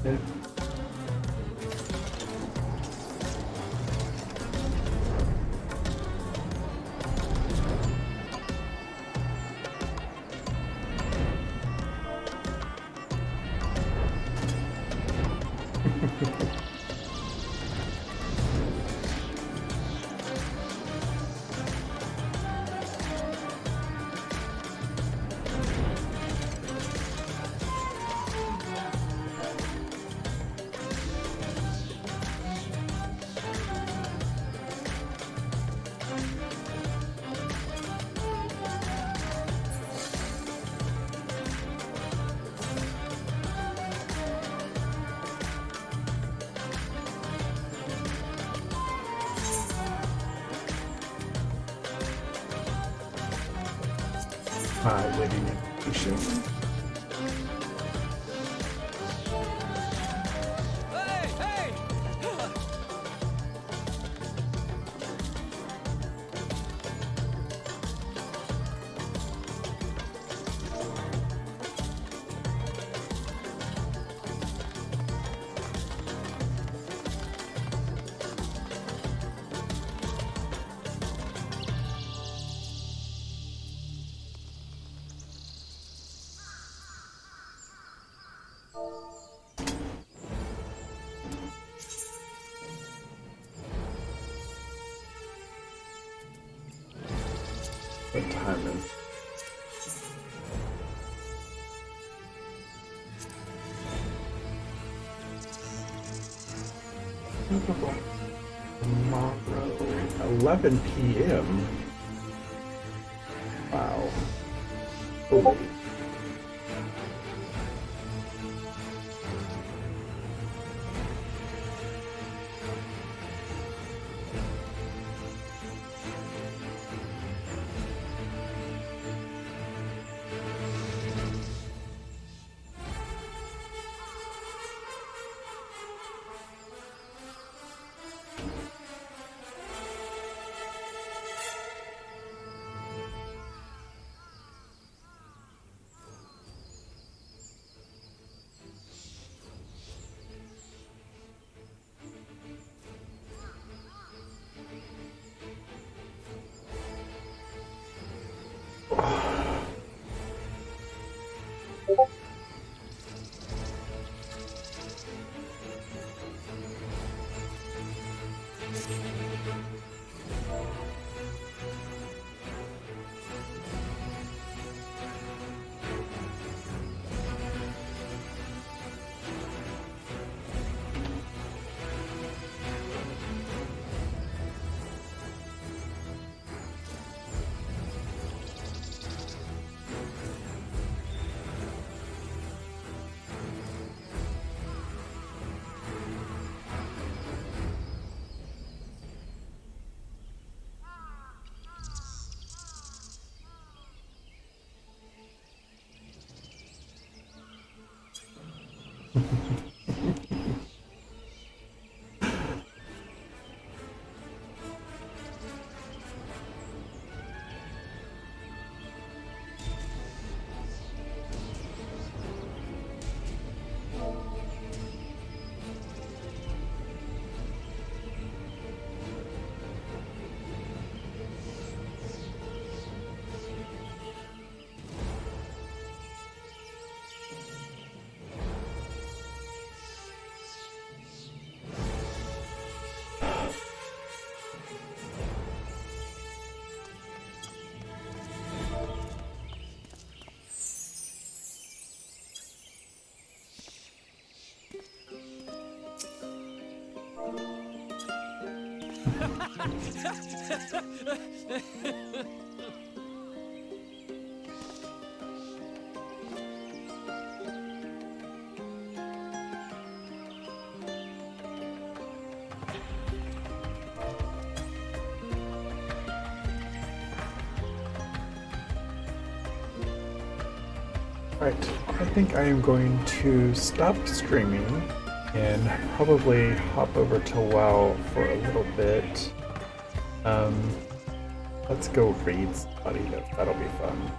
[SPEAKER 1] Yeah. Waiting in patience. What time is? Tomorrow, 11 p.m. Wow. Oh. Right, I think I am going to stop streaming and probably hop over to WoW for a little bit. Let's go raid somebody, that'll be fun.